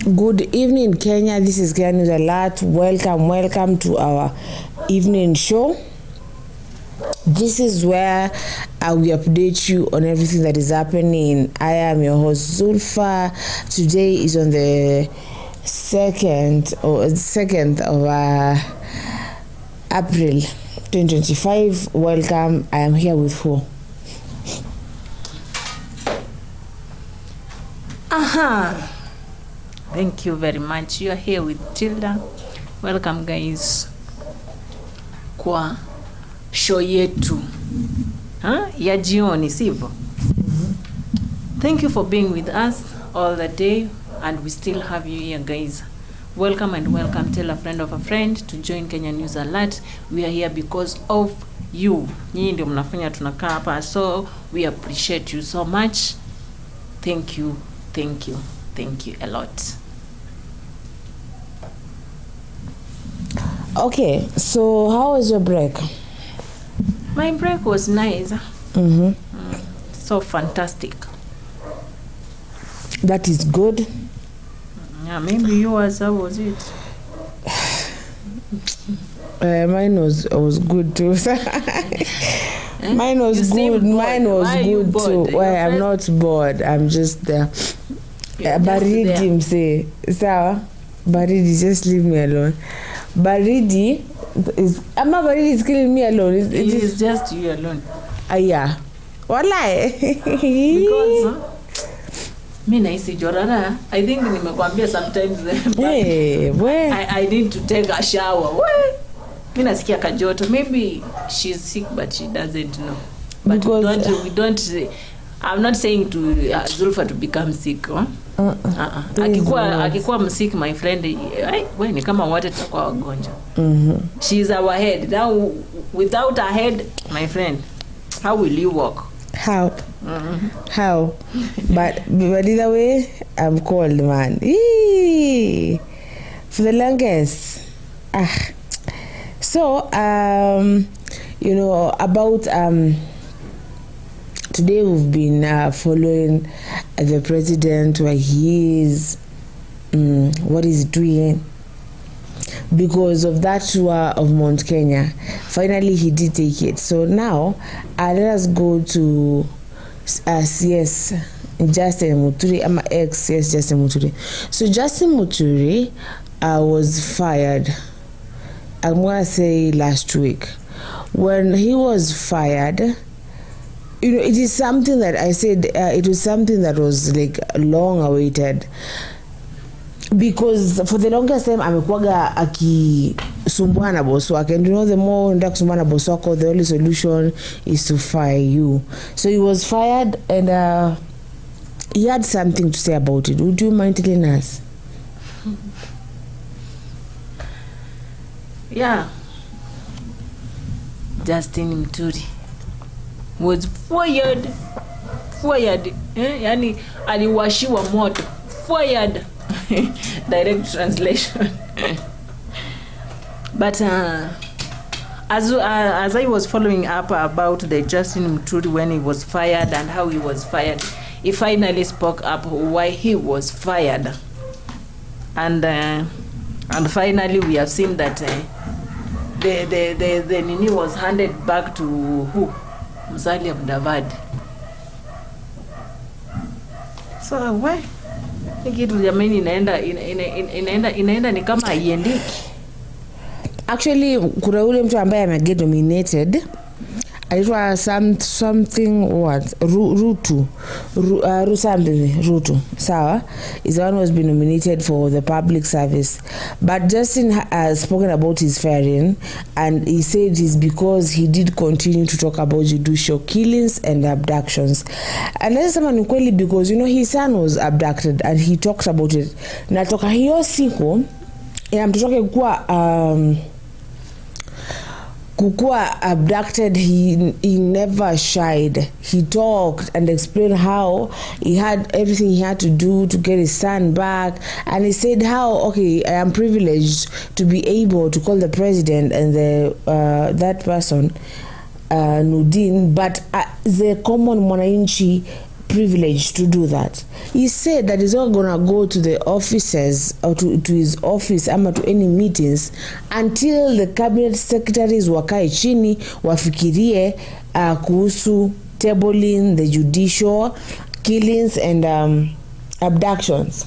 Good evening, Kenya. This is Kenya News Alert. Welcome to our evening show. This is where we update you on everything that is happening. I am your host Zulfa. Today is on the 2nd of April 2025. Welcome. I am here with who? Thank you very much. You are here with Tilda. Welcome guys kwa show yetu ya jioni, sivyo? Thank you for being with us all the day, and we still have you here guys. Welcome and welcome. Tell a friend of a friend to join Kenya News Alert. We are here because of you. Nyinyi ndio mnafanya tunakaa hapa, so we appreciate you so much. Thank you a lot. Okay, so how was your break? My break was nice. So fantastic. That is good. Yeah, maybe yours, how was it? Mine was good too. Mine was good. Mine was good too. Why? I'm not bored. I'm just there. Baridi mse. Sawa? Baridi, just leave me alone. Baridi is killing me alone. It is just you alone. Yeah. Wallahi. Because me naisi jorara. I think nimekwambia sometimes I need to take a shower. Me nasikia kajoto. Maybe she's sick but she doesn't know. But because we don't I'm not saying to Zulfa to become sick. Akikuwa msick, my friend, we ni kama wote tutakuwa wagonjwa. She is our head. Now without her head, my friend, how will you walk? How? But either way, I'm cold, man. For the longest. So you know about today we've been following the president, where he is, what he's doing. Because of that tour of Mount Kenya, finally he did take it. So now let us go to CS Justine Muturi. I'm ex-CS Justine Muturi. So Justine Muturi was fired, I'm gonna say last week. When he was fired, you know, it is something that I said, it was something that was like long awaited, because for the longest time amekuwaga akisumbua na boss wake, and you know, the more unataka kusumbua na boss wako, the only solution is to fire you. So he was fired, and he had something to say about it. Would you mind telling us? Yeah, Justine Muturi was fired. Yani aliwashiwa moto. Fired. Direct translation. But as I was following up about the Justine Muturi when he was fired and how he was fired, he finally spoke up why he was fired. And finally we have seen that the Nini was handed back to who? Musalia Mudavadi. So why? Kitu jamani inaenda ni kama haiendeki. Actually kuna ule mtu ambaye ameget nominated, alikuwa something what Rutu sawa, is the one who has been nominated for the public service. But Justin has spoken about his firing, and he said it's because he did continue to talk about judicial killings and abductions. And that's someone kweli, because you know his son was abducted and he talked about it. Natoka hiyo siku ya mtoto wake kukua abducted, he never shied. He talked and explained how he had everything he had to do to get his son back, and he said how, okay, I am privileged to be able to call the president and that person Nudin, but the common mwananchi privilege to do that. He said that he's not gonna go to the offices or to his office ama to any meetings until the cabinet secretaries wakae chini wafikirie kuhusu tabling the judicial killings and abductions.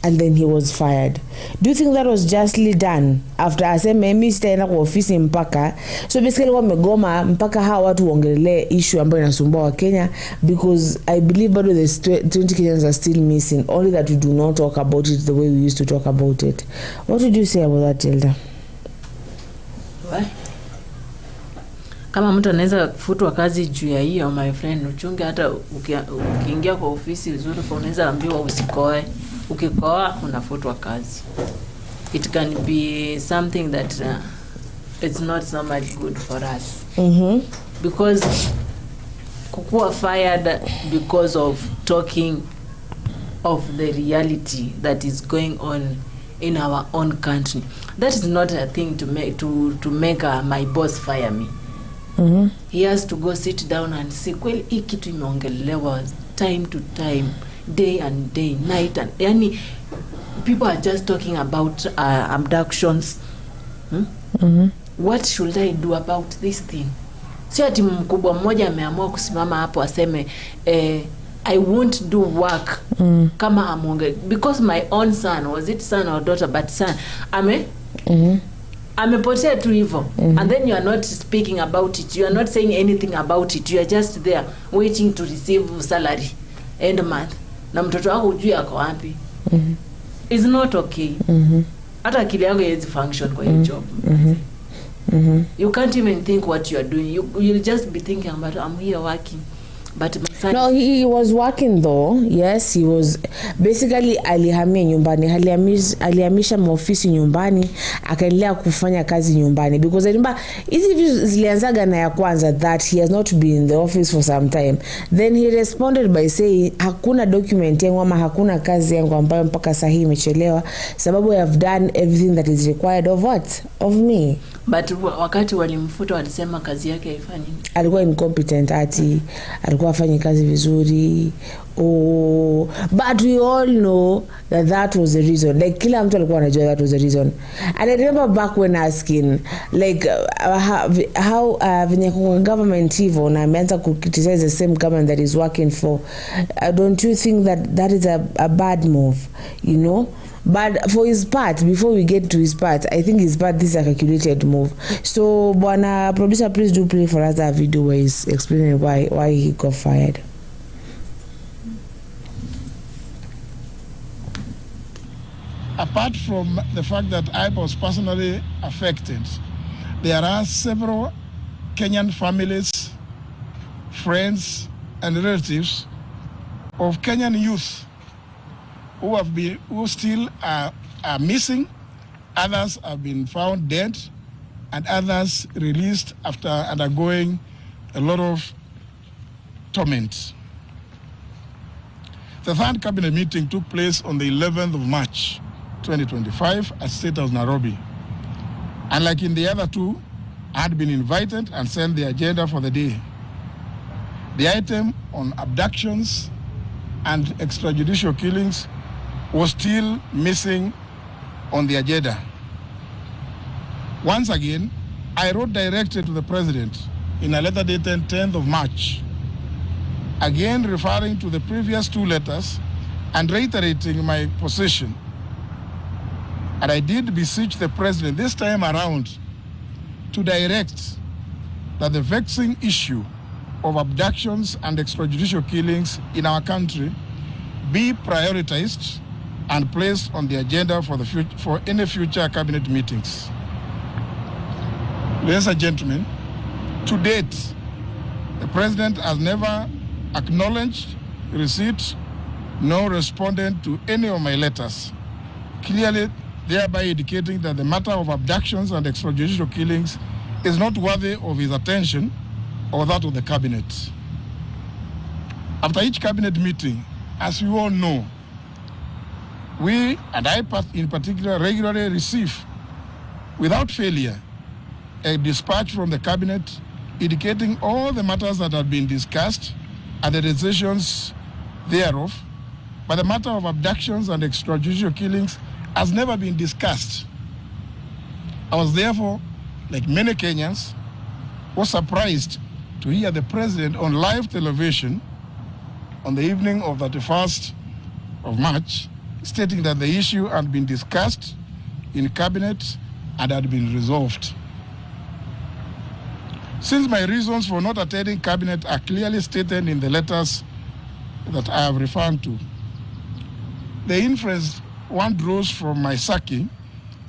And then he was fired. Do you think that was justly done? After aseme mimi sitaenda kwa ofisi mpaka, so basically wamegoma mpaka hawa watu waongelee issue ambayo inasumbua wa Kenya, because I believe bado the 20 Kenyans are still missing, only that we do not talk about it the way we used to talk about it. What would you say about that, Tilda? Kama mtu anaweza kufutwa kazi juu ya hiyo, my friend, uchunge hata ukiingia kwa ofisi vizuri, unaweza ambiwa usikoe. Ukikoa unafutwa kazi. It can be something that it's not so much good for us. Because kukuwa fired because of talking of the reality that is going on in our own country. That is not a thing to make my boss fire me. He has to go sit down and see kweli hii kitu imeongelewa time to time, day and day, night and yani people are just talking about abductions. What should I do about this thing? Si ati mkubwa mmoja ameamua kusimama hapo aseme I won't do work kama amonge, because my own son, was it son or daughter, but son amepotea tu hivyo, and then you are not speaking about it, you are not saying anything about it, you are just there waiting to receive salary end month, na mtoto wako hujui yako wapi. It's not okay. Hata akili yako haiwezi function kwa hiyo job. You can't even think what you are doing. You'll just be thinking about, I'm here working. But my son, no, he was working though. Yes, he was basically alihamia nyumbani, alihamisha maofisi nyumbani, akaendelea kufanya kazi nyumbani, because I remember hizi vitu zilianzaga na ya kwanza that he has not been in the office for some time. Then he responded by saying hakuna document yangu ama hakuna kazi yangu ambayo mpaka sasa hii imechelewa, sababu I have done everything that is required of what? Of me. But wakati walimfuta walisema kazi yake haifanyi. Alikuwa incompetent, alikuwa hafanyi kazi vizuri. But we all know that was the reason. Like kila mtu alikuwa anajua that was the reason. And I remember back when asking like how venye kwa government hivyo na ameanza ku criticize the same government that is working for, don't you think that is a bad move, you know? But for his part, before we get to his part, I think his part, this is a calculated move. So, Bwana producer, please do play for us that video where he's explaining why he got fired. Apart from the fact that I was personally affected, there are several Kenyan families, friends, and relatives of Kenyan youth who still are missing. Others have been found dead, and others released after undergoing a lot of torment. The third cabinet meeting took place on the 11th of March 2025 at State House, Nairobi. And like in the other two, I had been invited and sent the agenda for the day. The item on abductions and extrajudicial killings was still missing on the agenda. Once again, I wrote directly to the President in a letter dated 10th of March, again referring to the previous two letters and reiterating my position. And I did beseech the President this time around to direct that the vexing issue of abductions and extrajudicial killings in our country be prioritized and placed on the agenda for any future cabinet meetings. Ladies and gentlemen, to date, the President has never acknowledged receipt nor responded to any of my letters, clearly thereby indicating that the matter of abductions and extrajudicial killings is not worthy of his attention or that of the cabinet. After each cabinet meeting, as you all know, we, and I in particular, regularly receive, without failure, a dispatch from the cabinet indicating all the matters that had been discussed and the decisions thereof, but the matter of abductions and extrajudicial killings has never been discussed. I was therefore, like many Kenyans, was surprised to hear the president on live television on the evening of the 31st of March, stating that the issue had been discussed in cabinet and had been resolved. Since my reasons for not attending cabinet are clearly stated in the letters that I have referred to, the inference one draws from my sacking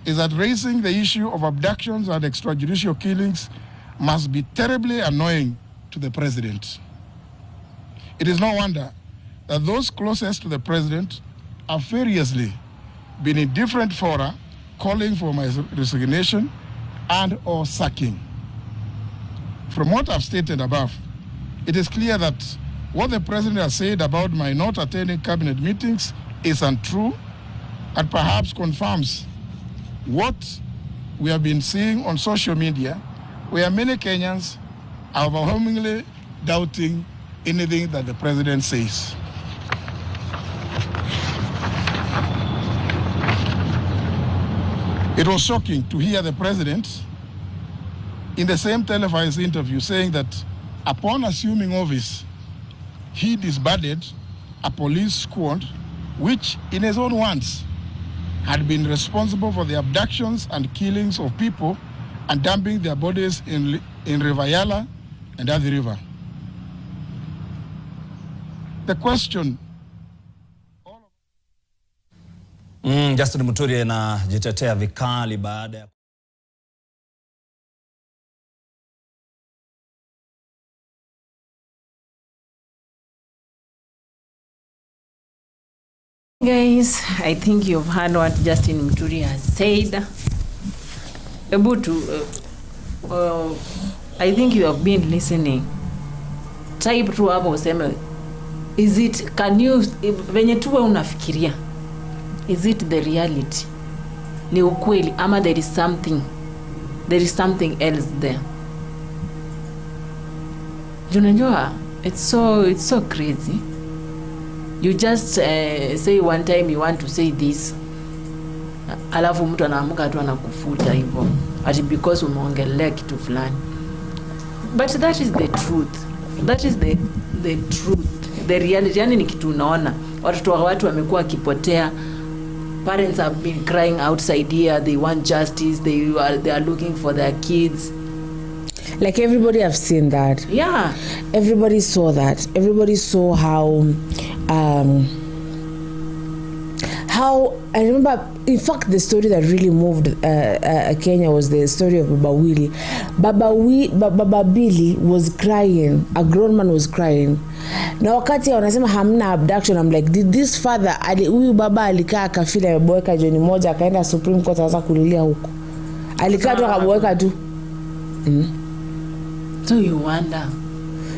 is that raising the issue of abductions and extrajudicial killings must be terribly annoying to the president. It is no wonder that those closest to the president have variously been in different fora calling for my resignation and or sacking. From what I've stated above, it is clear that what the president has said about my not attending cabinet meetings is untrue and perhaps confirms what we have been seeing on social media, where many Kenyans are overwhelmingly doubting anything that the president says. It was shocking to hear the president in the same televised interview saying that upon assuming office, he disbanded a police squad which, in his own words, had been responsible for the abductions and killings of people and dumping their bodies in River Yala and Athi River. The question... Justine Muturi anajitetea vikali baada ya Guys, I think you've heard what Justine Muturi has said. I think you have been listening. Type tu hapo useme, is it, can you, venye tuwe unafikiria, is it the reality? Ni ukweli ama there is something else there? Unajua, it's so crazy. You just say one time you want to say this, alafu mtu anaamuka tu anakufuta hivyo ati because umeongelea kitu fulani. But that is the truth. That is the truth, the reality. Yani ni kitu unaona watoto wa watu wamekuwa kipotea. Parents have been crying outside here, they want justice, they are looking for their kids. Like everybody have seen that. Yeah. Everybody saw that. Everybody saw how I remember, in fact, the story that really moved Kenya was the story of Baba Willie. Baba Billy was crying. A grown man was crying. Na wakati wanasema hamna abduction, I'm like, did this father, huyu baba alikaa akafila ameboeka joni moja akaenda Supreme Court sasa kulilia huko. Alikaa tu akaboeka tu. So you wonder.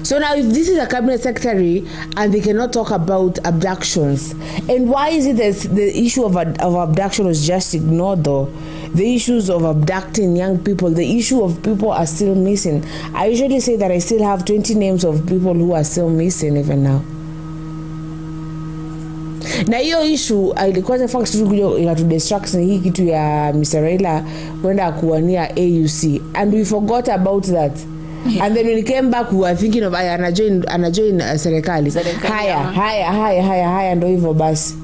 So now if this is a cabinet secretary and they cannot talk about abductions, and why is it that the issue of abduction was just ignored though? The issues of abducting young people, the issue of people are still missing. I usually say that I still have 20 names of people who are still missing even now. Na hiyo issue ilikuwa in fact ya to destruction hii kitu ya Mr. Raila kwenda kuwania AUC, and we forgot about that. Yeah. And then when he came back, we were thinking of anajoin serikali. Haya ndo hivyo basi.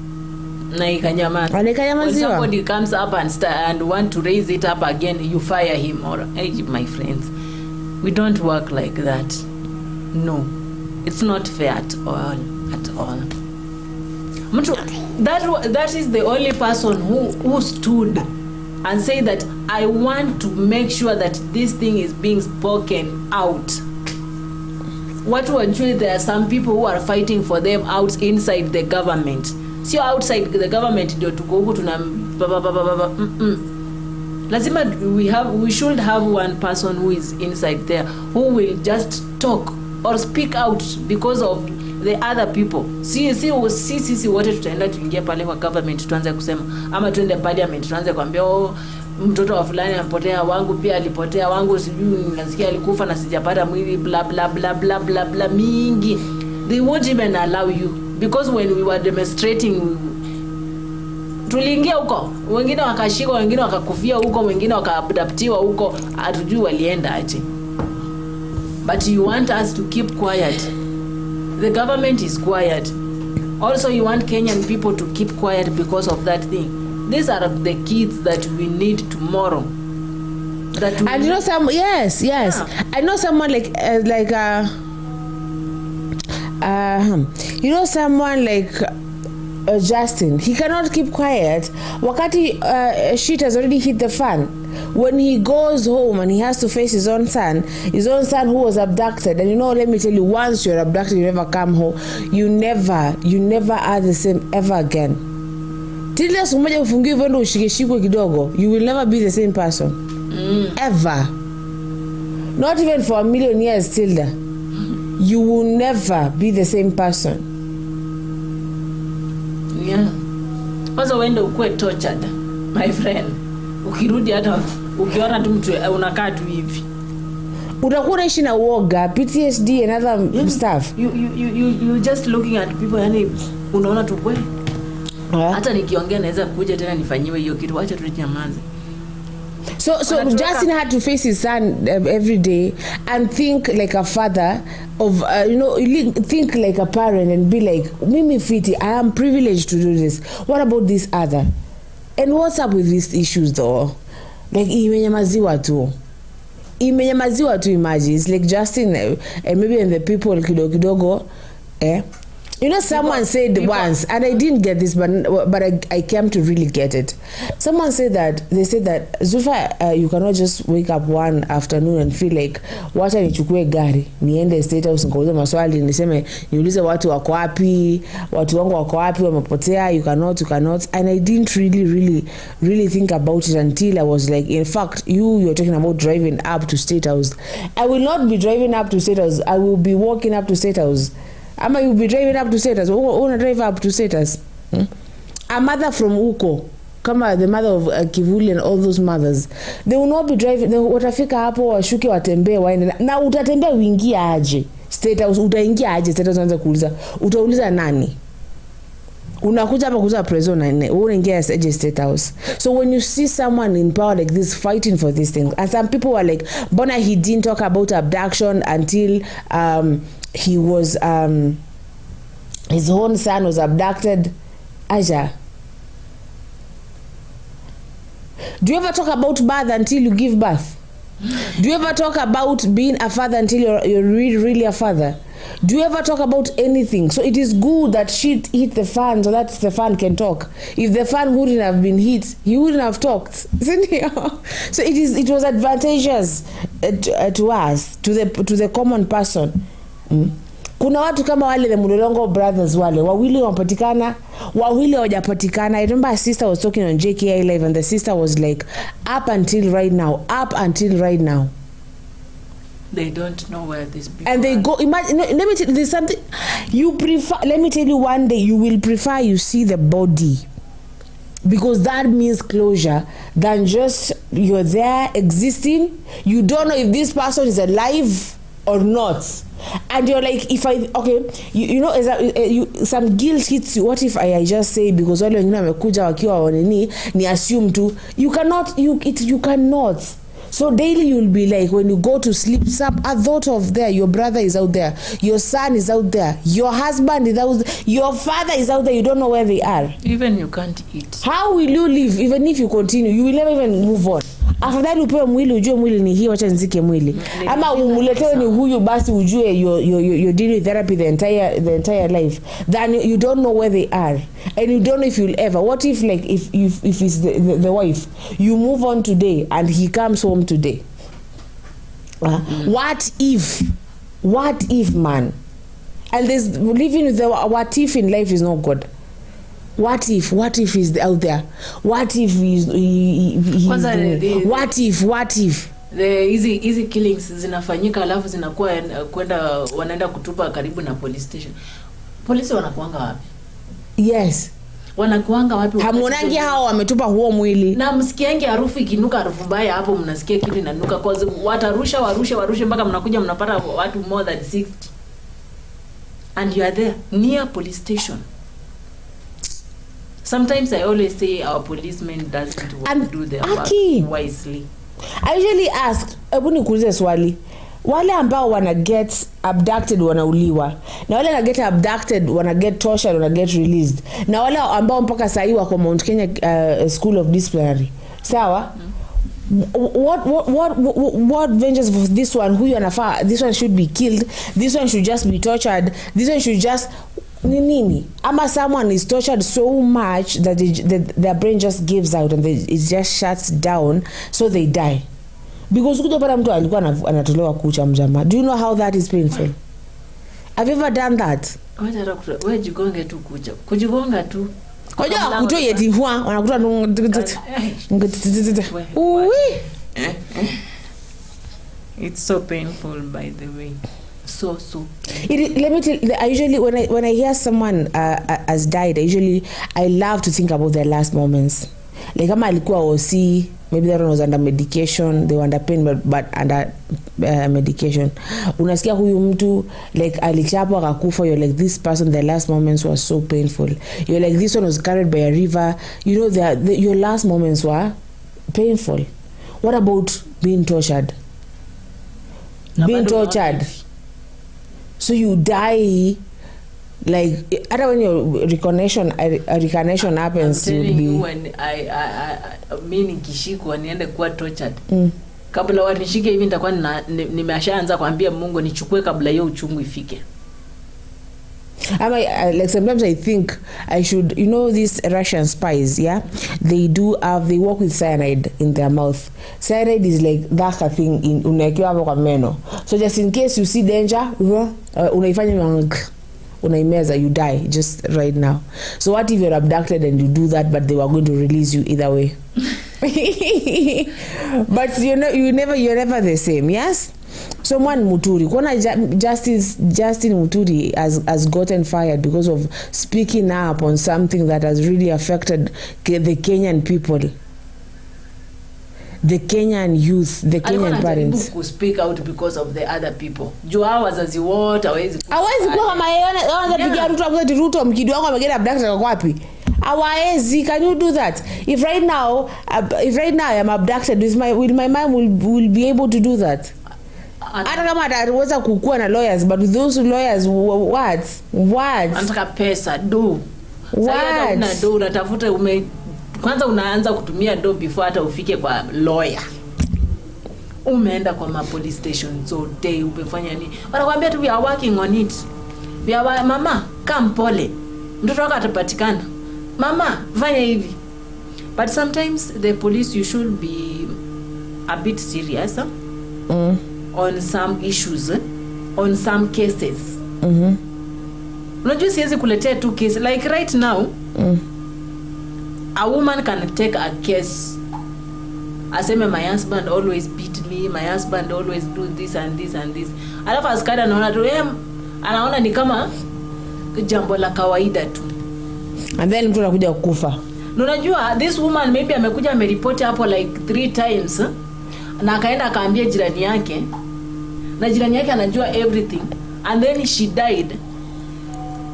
Na ikanyamaza. When somebody comes up and want to raise it up again, you fire him. Or hey, my friends, we don't work like that. No, it's not fair at all. That is the only person who stood and say that I want to make sure that this thing is being spoken out. What wajue, there are some people who are fighting for them out inside the government. See, outside the government ndio tuko huko tuna lazima we should have one person who is inside there who will just talk or speak out because of the other people. Sisi wote tutaenda tuingia pale kwa government tuanze kusema ama tuende parliament tuanze kuambia mtoto wa fulani amepotea, wangu pia alipotea, wangu sijui nasikia alikufa na sijapata mwili, bla bla bla bla bla bla mingi. They won't even allow you, because when we were demonstrating tuliingia huko, wengine wakashikwa, wengine wakakufia huko, wengine wakaabductiwa huko, hatujui walienda aje. But you want us to keep quiet. The government is quiet. Also you want Kenyan people to keep quiet because of that thing. These are the kids that we need tomorrow. That we and you know some yes. Yeah. I know someone you know someone like Justine. He cannot keep quiet. Wakati shit has already hit the fan. When he goes home and he has to face his own son who was abducted, and you know, let me tell you, once you're abducted, you never come home. You never are the same ever again. Tilda sumoja ufungiwe vendo ushikeshikwe kidogo, you will never be the same person. Ever. Not even for 1 million years, Tilda. You will never be the same person. Yeah. Also when ukue tortured, my friend, ukirudi hata ukiona tu mtu unakaa tu hivi, utakuwa unaishi na woga, PTSD and other stuff. You just looking at people, yani unaona tu kweli. Hata nikiongea naweza kuja tena nifanyiwe hiyo kitu, acha tu nyamaze. So Justine had to face his son every day and think like a father of think like a parent and be like, mimi fiti, I am privileged to do this. What about this other? And what's up with these issues though? Like imenyamaziwa tu, imagine. It's like Justine and maybe and the people kidogo You know, someone said once, and I didn't get this, but I came to really get it. Someone said that, they said that, Zulfa, you cannot just wake up one afternoon and feel like, wacha nichukue gari, niende State House, nikaulize maswali, niseme, niulize watu wako wapi, watu wangu wako wapi, wamepotea, you cannot. And I didn't really think about it until I was like, in fact, you're talking about driving up to State House. I will not be driving up to State House. I will be walking up to State House. Ama you'll be driving up to status. Una drive up to status. A mother from Uko, kama the mother of Kivuli and all those mothers, they will not be driving. Watafika hapo washuke watembee waende. Na utatembea uingia aje status? Utaingia aje status? Unaanza kuuliza, utauliza nani? Unakuja hapa kuuza preso na nne, unaingia aje State House? So when you see someone in power like this fighting for these things, and some people were like, Bona, he didn't talk about abduction until he was his own son was abducted. Aja, do you ever talk about birth until you give birth? Do you ever talk about being a father until you're really a father? Do you ever talk about anything? So it is good that shit hit the fan so that the fan can talk. If the fan wouldn't have been hit, he wouldn't have talked. So it was advantageous to us, to the common person. Kuna watu kama wale the Mulolongo brothers wale wawili wapatikana, wawili hawajapatikana. I remember a sister was talking on JKI Live and the sister was like, up until right now they don't know where these people and they are. go, imagine, let me tell you, there's something you prefer. Let me tell you, one day you will prefer you see the body, because that means closure, than just you're there existing, you don't know if this person is alive or not, and you're like, if I you know, as some guilt hits you. What if I just say, because wale wengine wamekuja wakiwa wanini, ni assume tu, you cannot. So daily you'll be like, when you go to sleep, a thought of there, your brother is out there, your son is out there, your husband is out there, your father is out there, you don't know where they are. Even you can't eat. How will you live? Even if you continue, you will never even move on. After that upewe mwili, ujue mwili ni hii, wacha nzike mwili. Ama umuletewe ni huyu, basi ujue you're dealing with therapy the entire life. Then you don't know where they are. And you don't know if you'll ever. What if, like, if it's the wife, you move on today and he comes home today? What if, man? And there's living with the what if in life is not good. What if he's out there? What if what if the easy killings zinafanyika, alafu zinakuwa wanaenda kutupa karibu na police station. Polisi wanakuanga wapi? Yes. wanakuanga wapi? Hamuonangi hao wametupa huo mwili. Na msikiangi harufu ikinuka, harufu mbaya hapo, mnasikia kitu inanuka, cause warushe mpaka mnakuja mnapata watu more than 60. And you are there near police station. Sometimes I always say our policemen doesn't do their work wisely. I usually ask, hebu nikuulize swali. Wale ambao wana get abducted wanauliwa, na wale wana get abducted wana get tortured, wana get released, na wale ambao mpaka sasa hivi wako Mount Kenya School of Disciplinary, sawa? What vengeance for this one? Huyu anafaa, this one should be killed, this one should just be tortured, this one should just nini? Ama someone is tortured so much that their brain just gives out and it just shuts down, so they die. Because kutopata mtu alikuwa anatolewa kucha mjama. Do you know how that is painful? Have you ever done that? Wewe jigonge tu kucha. Kujigonga tu. Hoja kutoa yeti huwa wanakuta It's so painful, by the way. So let me tell you, I usually when I hear someone has died, I love to think about their last moments. Like kama alikuwa OC, maybe that one was under medication, they were under pain but under medication. Unasikia huyu mtu like alichapwa akakufa, you're like, this person, their last moments were so painful. You're like, this one was carried by a river. You know, your last moments were painful. What about being tortured? Being tortured. So you die, like, I don't know, recognition happens. I'm telling you, when I nikishikwa niende kuwa tortured. Kabla wanishike hivi nitakuwa nimeshaanza kuambia Mungu nichukue kabla hiyo uchungu ifike. Like sometimes I think I should, you know, these Russian spies, yeah, they work with cyanide in their mouth. Cyanide is like that thing in unakiwa hapo kwa meno, so just in case you see danger, unaifanya unaimeza, you die just right now. So what if you're abducted and you do that, but they were going to release you either way? But you're never the same. Yes. Someone Muturi, Justine Muturi has gotten fired because of speaking up on something that has really affected the Kenyan people, the Kenyan youth, the Kenyan parents. Who speak out because of the other people. Jua wazazi wote hawezi kwa kama yeye pigia Ruto mkidi wangu amegeta abducted kwa wapi? Awaezi, can you do that? If right now I am abducted, will my mom will be able to do that? Hata kama ataweza kukua na lawyers, but with those lawyers, what? Anataka pesa, do. Sasa una do, unatafuta kwanza unaanza kutumia do before hata ufike kwa lawyer. Umeenda kwa police station zote, umefanya nini? Wanakuambia tu we are working on it. Mama, come pole. Mtoto wako atapatikana. Mama, fanya hivi. But sometimes the police, you should be a bit serious on some issues, on some cases. Unajua siwezi kuletea two cases. Like right now, a woman can take a case. Aseme my husband always beat me, my husband always do this and this and this. Alafu askari anaona ni kama jambo la kawaida tu. And then mtu anakuja kukufa. Unajua this woman maybe amekuja ameripoti hapo like 3 times, na akaenda akaambia jirani yake, na jirani yake anajua everything, and then she died.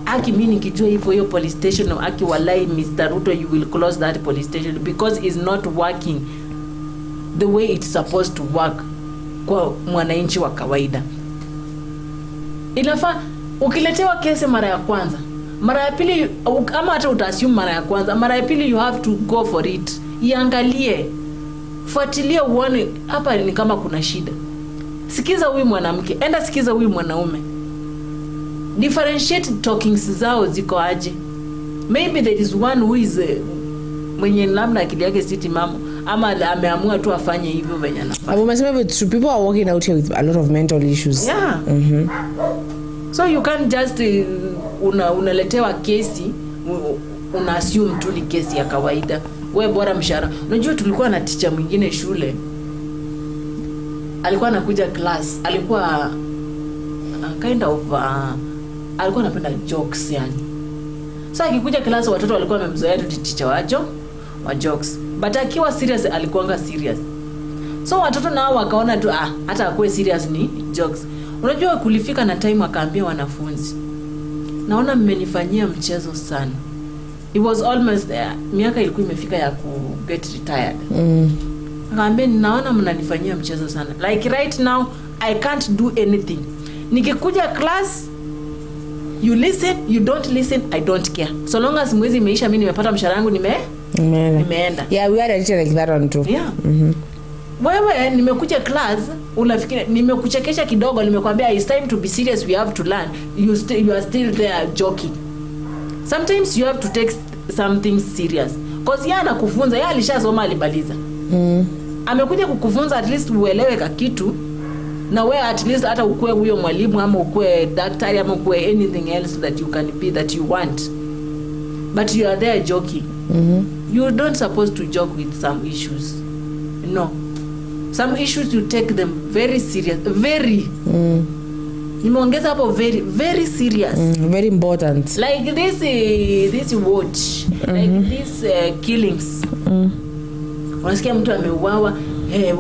Aki mimi nikijua hiyo police station, aki walai Mr. Ruto, you will close that police station because it's not working the way it's supposed to work kwa mwananchi wa kawaida. Inafaa ukiletewa kesi mara ya kwanza, mara ya pili, kama hata utassume mara ya kwanza, mara ya pili you have to go for it. Iangalie, fuatilia uone hapa ni kama kuna shida. Sikiza huyu mwanamke, enda sikiza huyu mwanaume. Differentiate talkings zao ziko aje. Maybe there is one who is mwenye labda akili yake si timamu, ama ameamua tu afanye hivyo venye anafanya. Umesema people are walking out here with a lot of mental issues. Yeah. So you can't just unaletewa kesi una assume tu ni kesi ya kawaida. Wewe bora mshahara. Unajua tulikuwa na teacher mwingine shule. Alikuwa anakuja class, alikuwa kind of alikuwa anapenda jokes yani. So akikuja class watoto walikuwa wamemzoea tu teacher wa jokes. But akiwa serious alikuanga serious. So watoto nao wakaona tu hata akuwe serious ni jokes. Unajua kulifika na time akaambia wanafunzi, naona mmenifanyia mchezo sana. It was almost miaka ilikuwa imefika ya ku get retired. Akaambia naona mnanifanyia mchezo sana. Like right now I can't do anything. Nikikuja class you listen, you don't listen, I don't care. So long as mwezi imeisha mimi nimepata mshahara wangu nimeenda. Yeah, we had a teacher like that on too. Yeah. Wewe nimekuja class unafikiri nimekuchekesha kidogo, nimekwambia it's time to be serious, we have to learn. You are still there joking. Sometimes you have to take something serious. Cause yeye anakufunza, yeye alishasoma alibaliza. Amekuja kukufunza at least uelewe kitu. Na wewe at least hata ukue huyo mwalimu ama ukue daktari ama ukue anything else that you can be that you want. But you are there joking. You don't supposed to joke with some issues. No. Some issues you take them very serious. Very. Nimeongeza hapo very, very serious. Very important. Like this watch. Like these killings. Unasikia mtu ameuawa,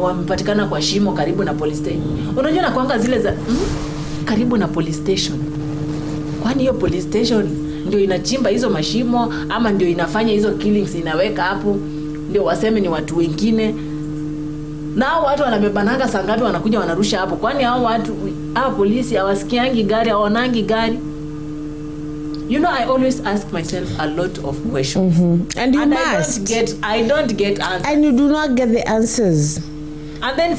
wamepatikana kwa shimo karibu na police station. Unajua na kwanga zile za karibu na police station. Kwani hiyo police station ndio inachimba hizo mashimo ama ndio inafanya hizo killings, inaweka hapo ndio waseme ni watu wengine? Nao watu wanabebananga sangapi wanakuja wanarusha hapo? Kwani hao watu polisi hawasikiangi gari, haonangi gari? You know, I always ask myself a lot of questions. And you must. I don't get answers. And you do not get the answers. And then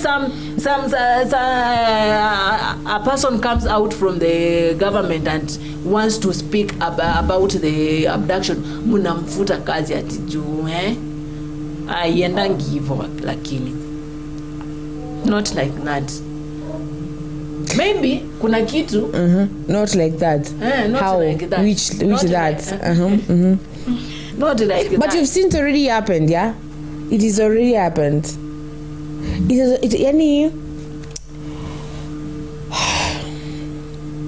a person comes out from the government and wants to speak about the abduction. Munamfuta kazi ati juu aiendangi hivyo, lakini not like that. Maybe kuna kitu not like that. Not how like that. Which not that like, not like that. But you've seen it already happened. Yeah, it is already happened. Yani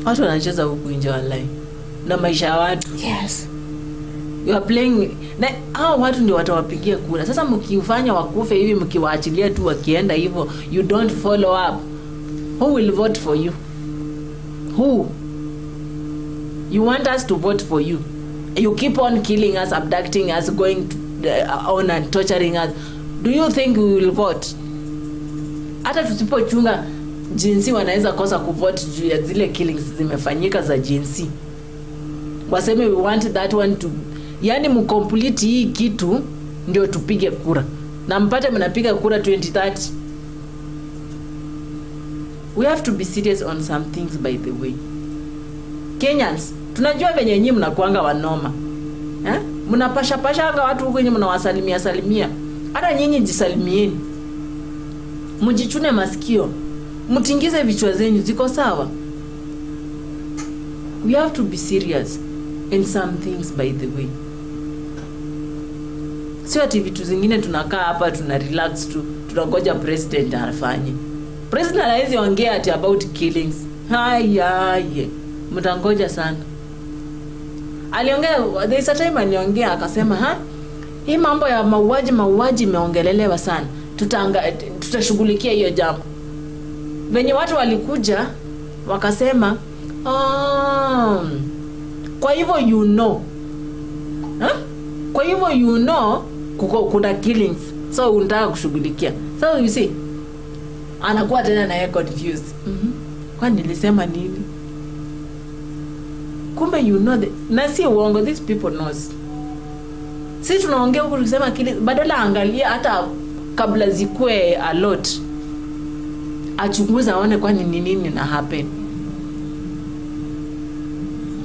watu wanacheza huku nje online na maisha ya watu. Yes, you are playing na hao watu ndio watawapigia kura. Sasa mkifanya wakufe hivi, mkiwaachilia tu wakienda hivyo, you don't follow up, who will vote for you? Who? You want us to vote for you, you keep on killing us, abducting us, going on and torturing us. Do you think we will vote? Hata tusipochunga jinsi wanaweza kosa kuvote juu ya zile killings zimefanyika za jinsi. Waseme we want that one to, yani mcomplete hii kitu ndio tupige kura. Na mpate mnapiga kura 2030. We have to be serious on some things, by the way. Kenyans, tunajua venye nyinyi mnakuanga wanoma. Mnapasha anga watu huko nyinyi mnawasalimia. Hata nyinyi jisalimieni. Mjichune masikio. Mtingize vichwa zenyu, ziko sawa? We have to be serious in some things, by the way. Sio ati vitu zingine tunakaa hapa tuna relax tu, tunangoja president afanye. President hawezi ongea ati about killings. Hayaye. Mtangoja sana. Aliongea, there is a time aliongea akasema, hii mambo ya mauaji imeongelelewa sana. Tutashughulikia hiyo jambo. Venye watu walikuja wakasema, kwa hivyo you know. Kwa hivyo you know kuna killings. So unataka kushughulikia. So you see, anakuwa tena na confused. Kwani nilisema nini? Kumbe you know na si uongo, these people knows. Sisi tunaongea huko tukisema kile, badala angalia hata kabla zikue a lot, achunguza aone kwani ni nini na happen.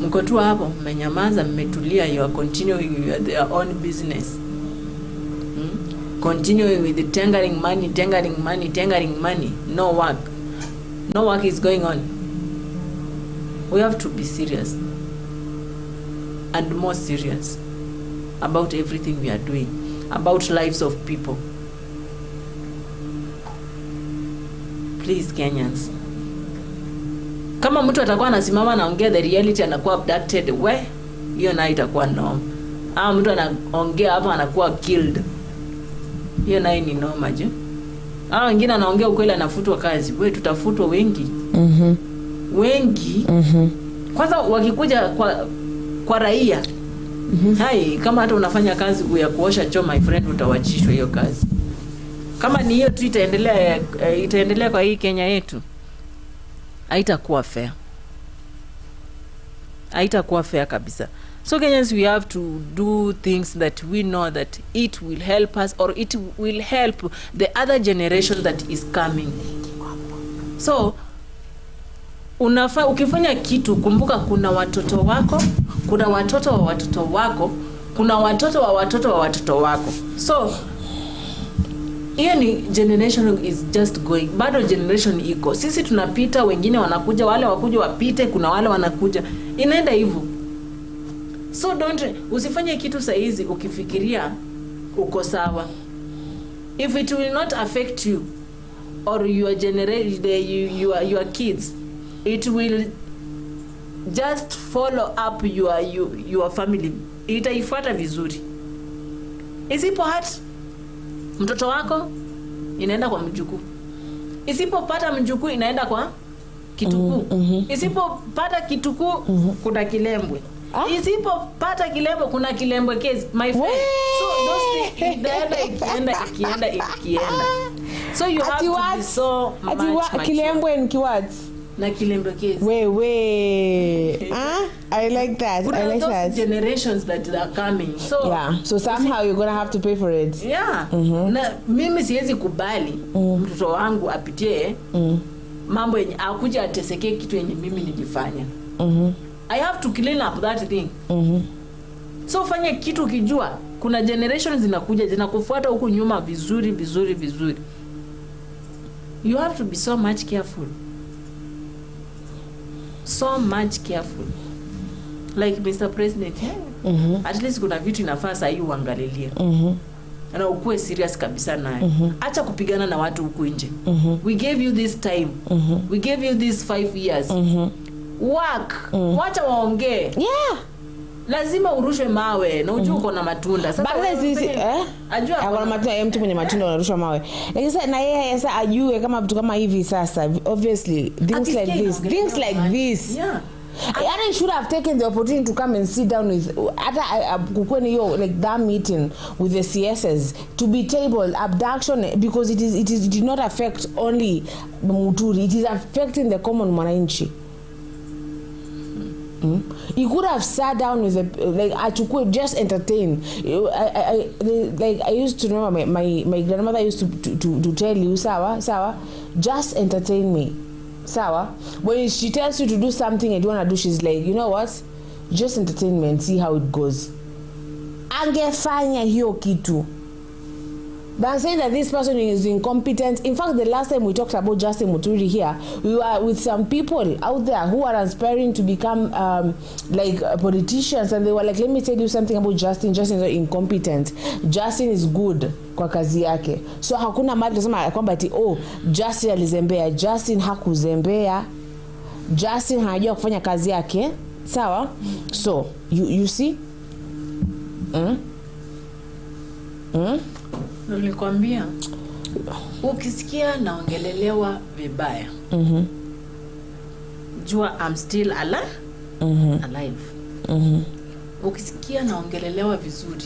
Mko tu hapo mmenyamaza, mmetulia, you are continuing with their own business. Continuing with the tangering money, no work is going on. We have to be serious and more serious about everything we are doing, about lives of people. Please, Kenyans. Kama mtu atakuwa anasimama naongea the reality anakuwa abducted, hiyo nayo itakuwa noma. Mtu anaongea hapa anakuwa killed, hiyo nayo ni noma je. Wengine anaongea ukweli anafutwa kazi. Wewe tutafutwa wengi. Wengi. Kwanza wakikuja kwa raia. Hai, kama hata unafanya kazi ya kuosha choo, my friend, utawachishwa hiyo kazi. Kama ni hiyo tu itaendelea kwa hii Kenya yetu, haitakuwa fair. Haitakuwa fair kabisa. So Kenyans, we have to do things that we know that it will help us, or it will help the other generation that is coming. So ukifanya kitu, kumbuka kuna watoto wako, kuna watoto wa watoto wako, kuna watoto wa watoto wa watoto wako. So hiyo ni generation is just going. Bado generation iko. Sisi tunapita, wengine wanakuja, wale wakuja wapite, kuna wale wanakuja. Inaenda hivyo. So usifanye kitu saizi ukifikiria uko sawa. If it will not affect you or your generation, your kids, it will just follow up your family. Itaifuata vizuri. Isipo mtoto wako inaenda kwa mjukuu. Isipopata mjukuu inaenda kwa kitukuu. Isipopata kitukuu kuna kilembwe. Isipopata kilembwe kuna kilembwe case, my friend. So those things ikienda. So you have to be so much kilembwe and kiwats na kilembwe case. I like that. I like that. Generations that are coming. So yeah. So somehow you're gonna have to pay for it. Yeah. Na mimi siwezi kubali mtoto wangu apitie mambo yenye akuja ateseke kitu yenye mimi nilifanya. I have to clean up that thing. So fanya kitu ukijua kuna generations zinakuja zinakufuata huku nyuma vizuri. You have to be so much careful. So much careful. Like Mr. President, at least kuna vitu inafaa sasa hivi uangalilie. Na ukue serious kabisa naye. Acha kupigana na watu huku nje. We gave you this time. We gave you this 5 years. Work. Wacha waongee. Yeah. Lazima urushwe mawe na ujue uko na matunda. Sasa ajua kuna matunda, mtu mwenye matunda unarushwa mawe. Lakini sasa na yeye sasa ajue kama vitu kama hivi sasa, obviously things like this. Yeah. I should have taken the opportunity to come and sit down with like that meeting with the CSs to be tabled abduction, because it did not affect only Muturi, it is affecting the common mwananchi. You could have sat down with I could just entertain. I used to remember my grandmother used to tell you, sawa, just entertain me. Sawa, when she tells you to do something and you want to do, she's like, you know what, just entertain me and see how it goes. Angefanya hiyo kitu. Than saying that this person is incompetent. In fact, the last time we talked about Justine Muturi here, we were with some people out there who are aspiring to become politicians, and they were like, let me tell you something about Justine. Justine is incompetent. Justine is good kwa kazi yake. So hakuna mali kusema kwamba ati Justine alizembea. Justine hakuzembea. Justine hajua kufanya kazi yake. Sawa? So, you see? Nilikwambia ukisikia naongelelewa vibaya, jua I'm still alive. Ukisikia naongelelewa vizuri,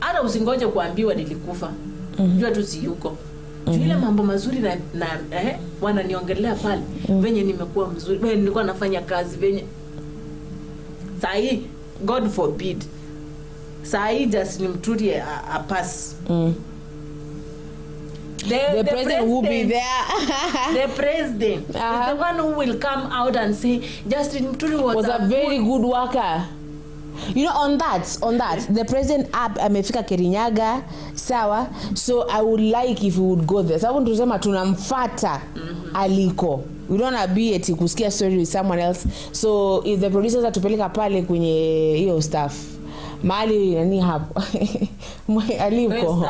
hata usingoje kuambiwa nilikufa. Jua tu si yuko. Ile mambo mazuri na wananiongelea pale, venye nimekuwa mzuri, venye nilikuwa nafanya kazi, venye sahi, God forbid, sahi Justine Muturi a pass. The president will be there. The president is the one who will come out and say Justine Muturi was a very good worker. You know, on that, the president amefika Kirinyaga, sawa. So I would like if we would go there. Sababu tunasema tunamfuata aliko. We don't want to be eti kusikia story with someone else. So if the producers atupeleka pale kwenye hiyo stuff, mali nani hapo aliko.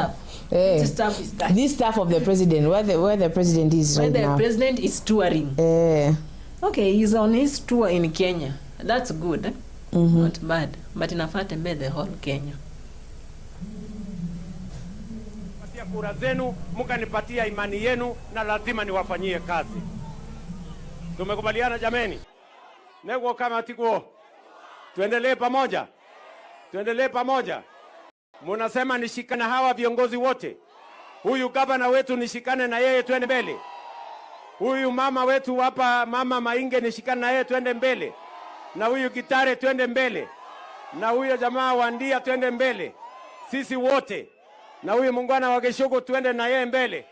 This stuff of the president, where the president is right now. Where the president is touring. Okay, he's on his tour in Kenya. That's good. Not bad, but inafaa tembee the whole Kenya. Patia kura zenu, mkanipatia imani yenu, na lazima niwafanyie kazi. Tumekubaliana jameni? Nego kama tikuo. Tuendelee pamoja. Tuendelee pamoja. Munasema nishikane hawa viongozi wote. Huyu gavana wetu nishikane na yeye tuende mbele. Huyu mama wetu hapa, mama Mainge, nishikane na yeye tuende mbele. Na huyu Gitare tuende mbele. Na huyu jamaa Wandia tuende mbele. Sisi wote. Na huyu Mungwana wa Geshogo tuende na yeye mbele.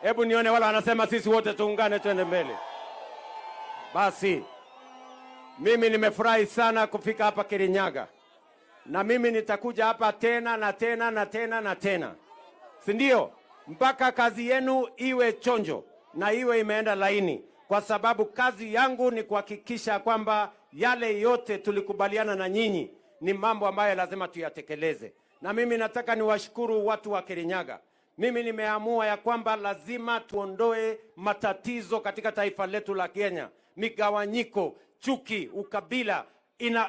Hebu nione wala wanasema sisi wote tuungane tuende mbele. Basi mimi nimefurahi sana kufika hapa Kirinyaga. Na mimi nitakuja hapa tena na tena na tena na tena. Si ndio? Mpaka kazi yenu iwe chonjo na iwe imeenda laini, kwa sababu kazi yangu ni kuhakikisha kwamba yale yote tulikubaliana na nyinyi ni mambo ambayo lazima tuyatekeleze. Na mimi nataka niwashukuru watu wa Kirinyaga. Mimi nimeamua ya kwamba lazima tuondoe matatizo katika taifa letu la Kenya. Migawanyiko, chuki, ukabila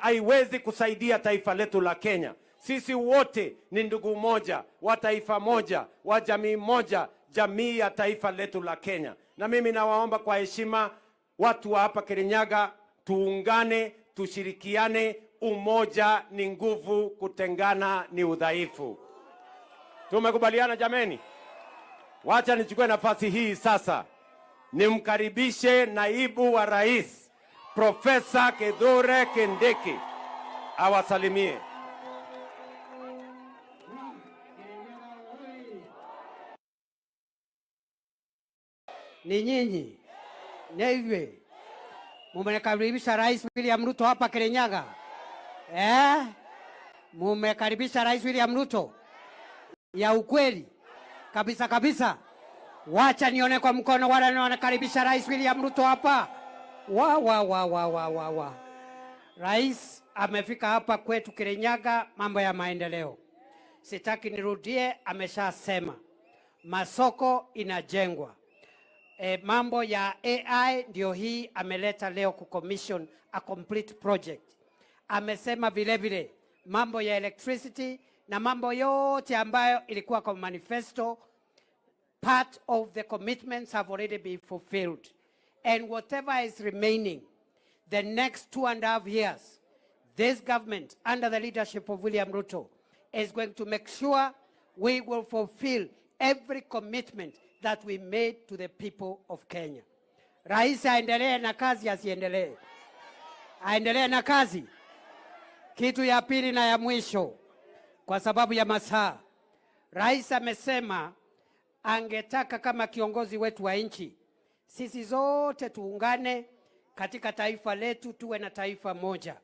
haiwezi kusaidia taifa letu la Kenya. Sisi wote ni ndugu moja, wa taifa moja, wa jamii moja, jamii ya taifa letu la Kenya. Na mimi nawaomba kwa heshima watu wa hapa Kirinyaga, tuungane, tushirikiane. Umoja ni nguvu, kutengana ni udhaifu. Tumekubaliana jameni? Wacha nichukue nafasi hii sasa nimkaribishe naibu wa rais Profesa Kithure Kindiki awasalimie. Ni nyinyi Neiwe mumekaribisha Rais William Ruto hapa Kirinyaga. Mumekaribisha Rais William Ruto ya ukweli kabisa kabisa. Wacha nione kwa mkono wale wanakaribisha Rais William Ruto hapa. Wa. Rais amefika hapa kwetu Kirinyaga, mambo ya maendeleo. Sitaki nirudie, ameshasema. Masoko inajengwa. Mambo ya AI ndio hii ameleta leo kucommission a complete project. Amesema vile vile mambo ya electricity na mambo yote ambayo ilikuwa kwa manifesto, part of the commitments have already been fulfilled. And whatever is remaining, the next 2.5 years, this government under the leadership of William Ruto is going to make sure we will fulfill every commitment that we made to the people of Kenya. Rais aendelee na kazi, asiendelee? Aendelee na kazi. Kitu ya pili na ya mwisho, kwa sababu ya masaa, Rais amesema angetaka kama kiongozi wetu wa nchi, sisi zote tuungane katika taifa letu, tuwe na taifa moja.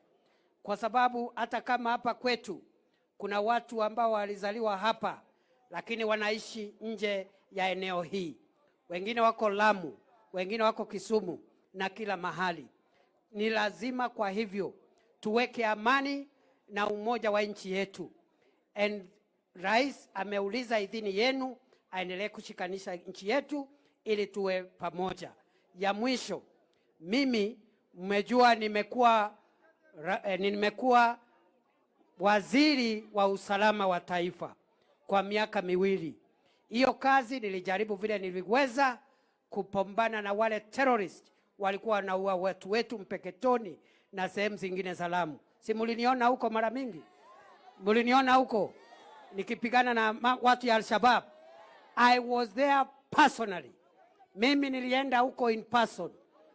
Kwa sababu hata kama hapa kwetu kuna watu ambao walizaliwa hapa lakini wanaishi nje ya eneo hii. Wengine wako Lamu, wengine wako Kisumu na kila mahali. Ni lazima kwa hivyo tuweke amani na umoja wa nchi yetu. And Rais ameuliza idhini yenu aendelee kushikanisha nchi yetu ili tuwe pamoja. Ya mwisho, mimi mmejua nimekuwa waziri wa usalama wa taifa kwa miaka 2. Hiyo kazi nilijaribu vile niliweza kupambana na wale terrorist walikuwa wanaua watu wetu Mpeketoni na sehemu zingine za Lamu. Si muliniona huko mara mingi? Muliniona huko nikipigana na watu ya Al-Shabaab. I was there personally. Mimi nilienda huko in person.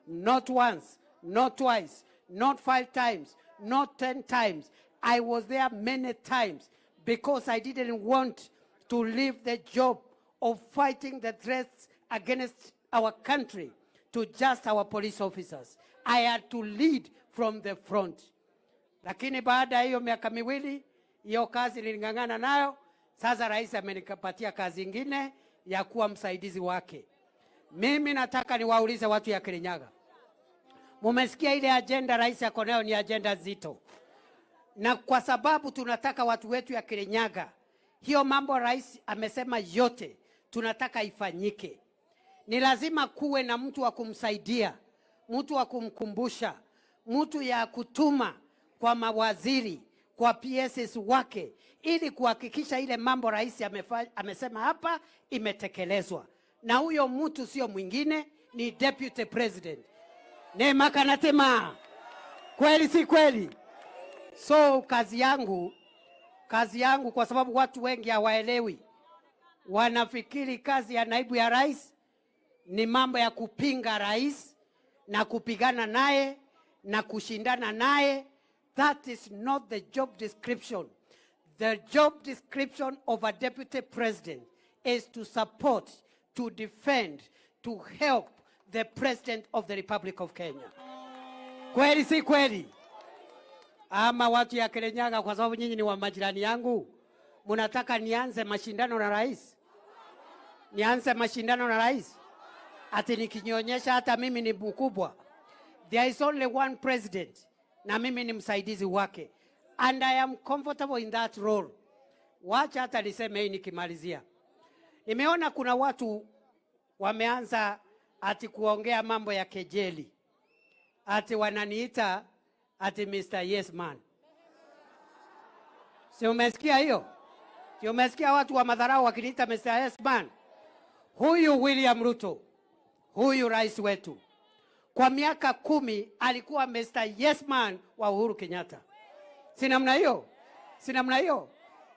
Not once, not twice, not 5 times, not 10 times. I was there many times because I didn't want to leave the job of fighting the threats against our country to just our police officers. I had to lead from the front. Lakini baada ya hiyo miaka 2, hiyo kazi nilingangana nayo. Sasa Rais amenipatia kazi ingine ya kuwa msaidizi wake. Mimi nataka niwaulize watu ya Kirinyaga. Mumesikia ile agenda Rais yako nayo ni agenda zito. Na kwa sababu tunataka watu wetu ya Kirinyaga, hiyo mambo Rais amesema yote tunataka ifanyike. Ni lazima kuwe na mtu wa kumsaidia, mtu wa kumkumbusha, mtu ya kutuma kwa mawaziri, kwa PSs wake, ili kuhakikisha ile mambo rais amesema hapa imetekelezwa. Na huyo mtu sio mwingine, ni deputy president. Nema kanatema. Kweli si kweli? So kazi yangu kwa sababu watu wengi hawaelewi. Wanafikiri kazi ya naibu ya rais ni mambo ya kupinga rais na kupigana naye na kushindana naye. That is not the job description. The job description of a deputy president is to support, to defend, to help the president of the Republic of Kenya. Kweli si kweli? Ama watu ya Kirinyaga, kwa sababu nyinyi ni wa majirani yangu, munataka nianze mashindano na rais? Nianze mashindano na rais? Ati nikinyonyesha hata mimi ni mkubwa? There is only one president na mimi ni msaidizi wake, and I am comfortable in that role. Wacha hata niseme hii nikimalizia. Nimeona kuna watu wameanza ati kuongea mambo ya kejeli, ati wananiita ati Mr. Yes Man. Si umesikia hiyo? Si umesikia watu wa madharau wakiniita Mr. Yes Man? Huyu William Ruto, huyu rais wetu, kwa miaka 10 alikuwa Mr. Yes Man wa Uhuru Kenyatta. Si namna hiyo? Si namna hiyo?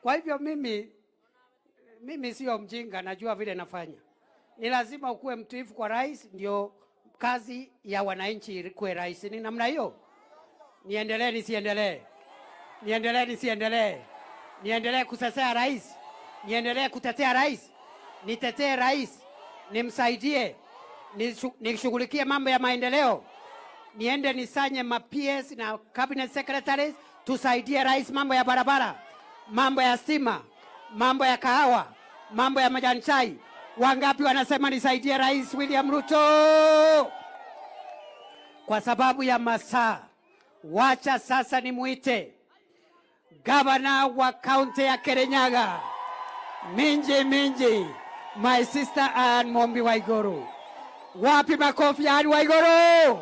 Kwa hivyo mimi sio mjinga, najua vile nafanya. Ni lazima ukuwe mtiifu kwa rais, ndio kazi ya wananchi ikuwe rais. Ni namna hiyo? Niendelee nisiendelee? Niendelee nisiendelee? Niendelee kusesea rais? Niendelee kutetea rais? Nitetee rais? Nimsaidie? Nishughulikie mambo ya maendeleo? Niende nisanye ma-PS na cabinet secretaries tusaidie rais mambo ya barabara, mambo ya stima, mambo ya kahawa, mambo ya majani chai? Wangapi wanasema nisaidie rais William Ruto? Kwa sababu ya masaa, wacha sasa nimuite gavana wa kaunti ya Kirinyaga, Minji, my sister Ann Mombi Waiguru. Wapi makofi ya Ann Waiguru?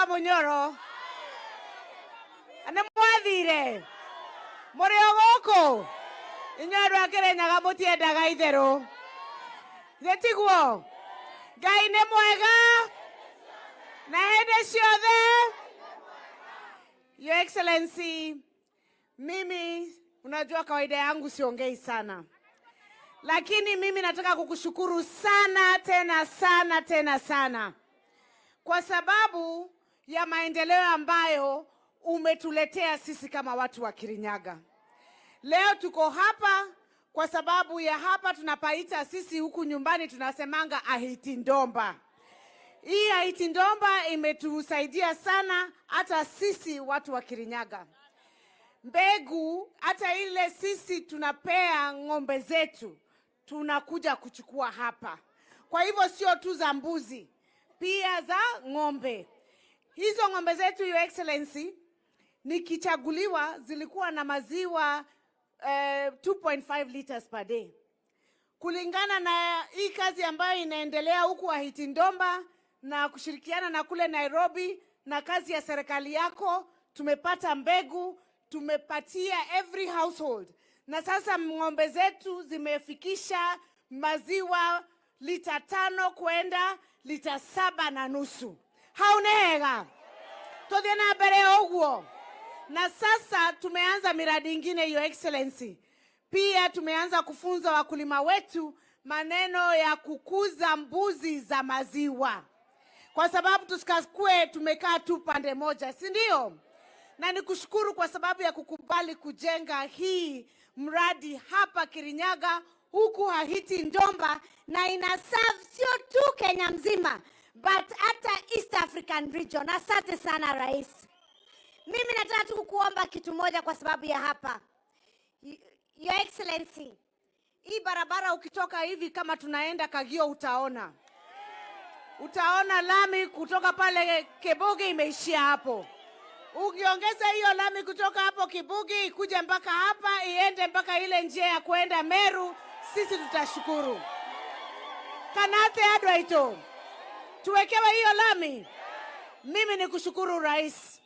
Munyoro ane mwathire muri ogoko inyoro Kirinyaga mutiendaga itherũ getiguo Ngai nĩ mwega na hĩndĩ ciothe. Your Excellency, mimi unajua kawaida yangu siongei sana, lakini mimi nataka kukushukuru sana tena sana kwa sababu ya maendeleo ambayo umetuletea sisi kama watu wa Kirinyaga. Leo tuko hapa kwa sababu ya hapa tunapaita sisi huku nyumbani tunasemanga ahiti ndomba. Hii ahiti ndomba imetusaidia sana hata sisi watu wa Kirinyaga. Mbegu hata ile sisi tunapea ng'ombe zetu tunakuja kuchukua hapa. Kwa hivyo sio tu za mbuzi, pia za ng'ombe. Hizo ng'ombe zetu, Your Excellency, nikichaguliwa zilikuwa na maziwa 2.5 liters per day. Kulingana na hii kazi ambayo inaendelea huku ahiti ndomba na kushirikiana na kule Nairobi na kazi ya serikali yako, tumepata mbegu, tumepatia every household. Na sasa ng'ombe zetu zimefikisha maziwa lita 5 kwenda lita 7.5. Haunega tothia na mbere ogwo. Na sasa tumeanza miradi ingine, Your Excellency. Pia tumeanza kufunza wakulima wetu maneno ya kukuza mbuzi za maziwa, kwa sababu tusikakue tumekaa tu pande moja, si ndio? Na nikushukuru kwa sababu ya kukubali kujenga hii mradi hapa Kirinyaga huku ahiti ndomba, na ina serve sio tu Kenya mzima but hata East African region. Asante sana rais. Mimi nataka tu kukuomba kitu moja kwa sababu ya hapa. Your Excellency, hii barabara ukitoka hivi kama tunaenda Kagio utaona. utaona lami kutoka pale Kibugi imeishia hapo. Ukiongeza hiyo lami kutoka hapo Kibugi ikuje mpaka hapa, iende mpaka ile njia ya kuenda Meru, sisi tutashukuru. Kanate adwaito, tuwekewe hiyo lami. Mimi ni kushukuru rais.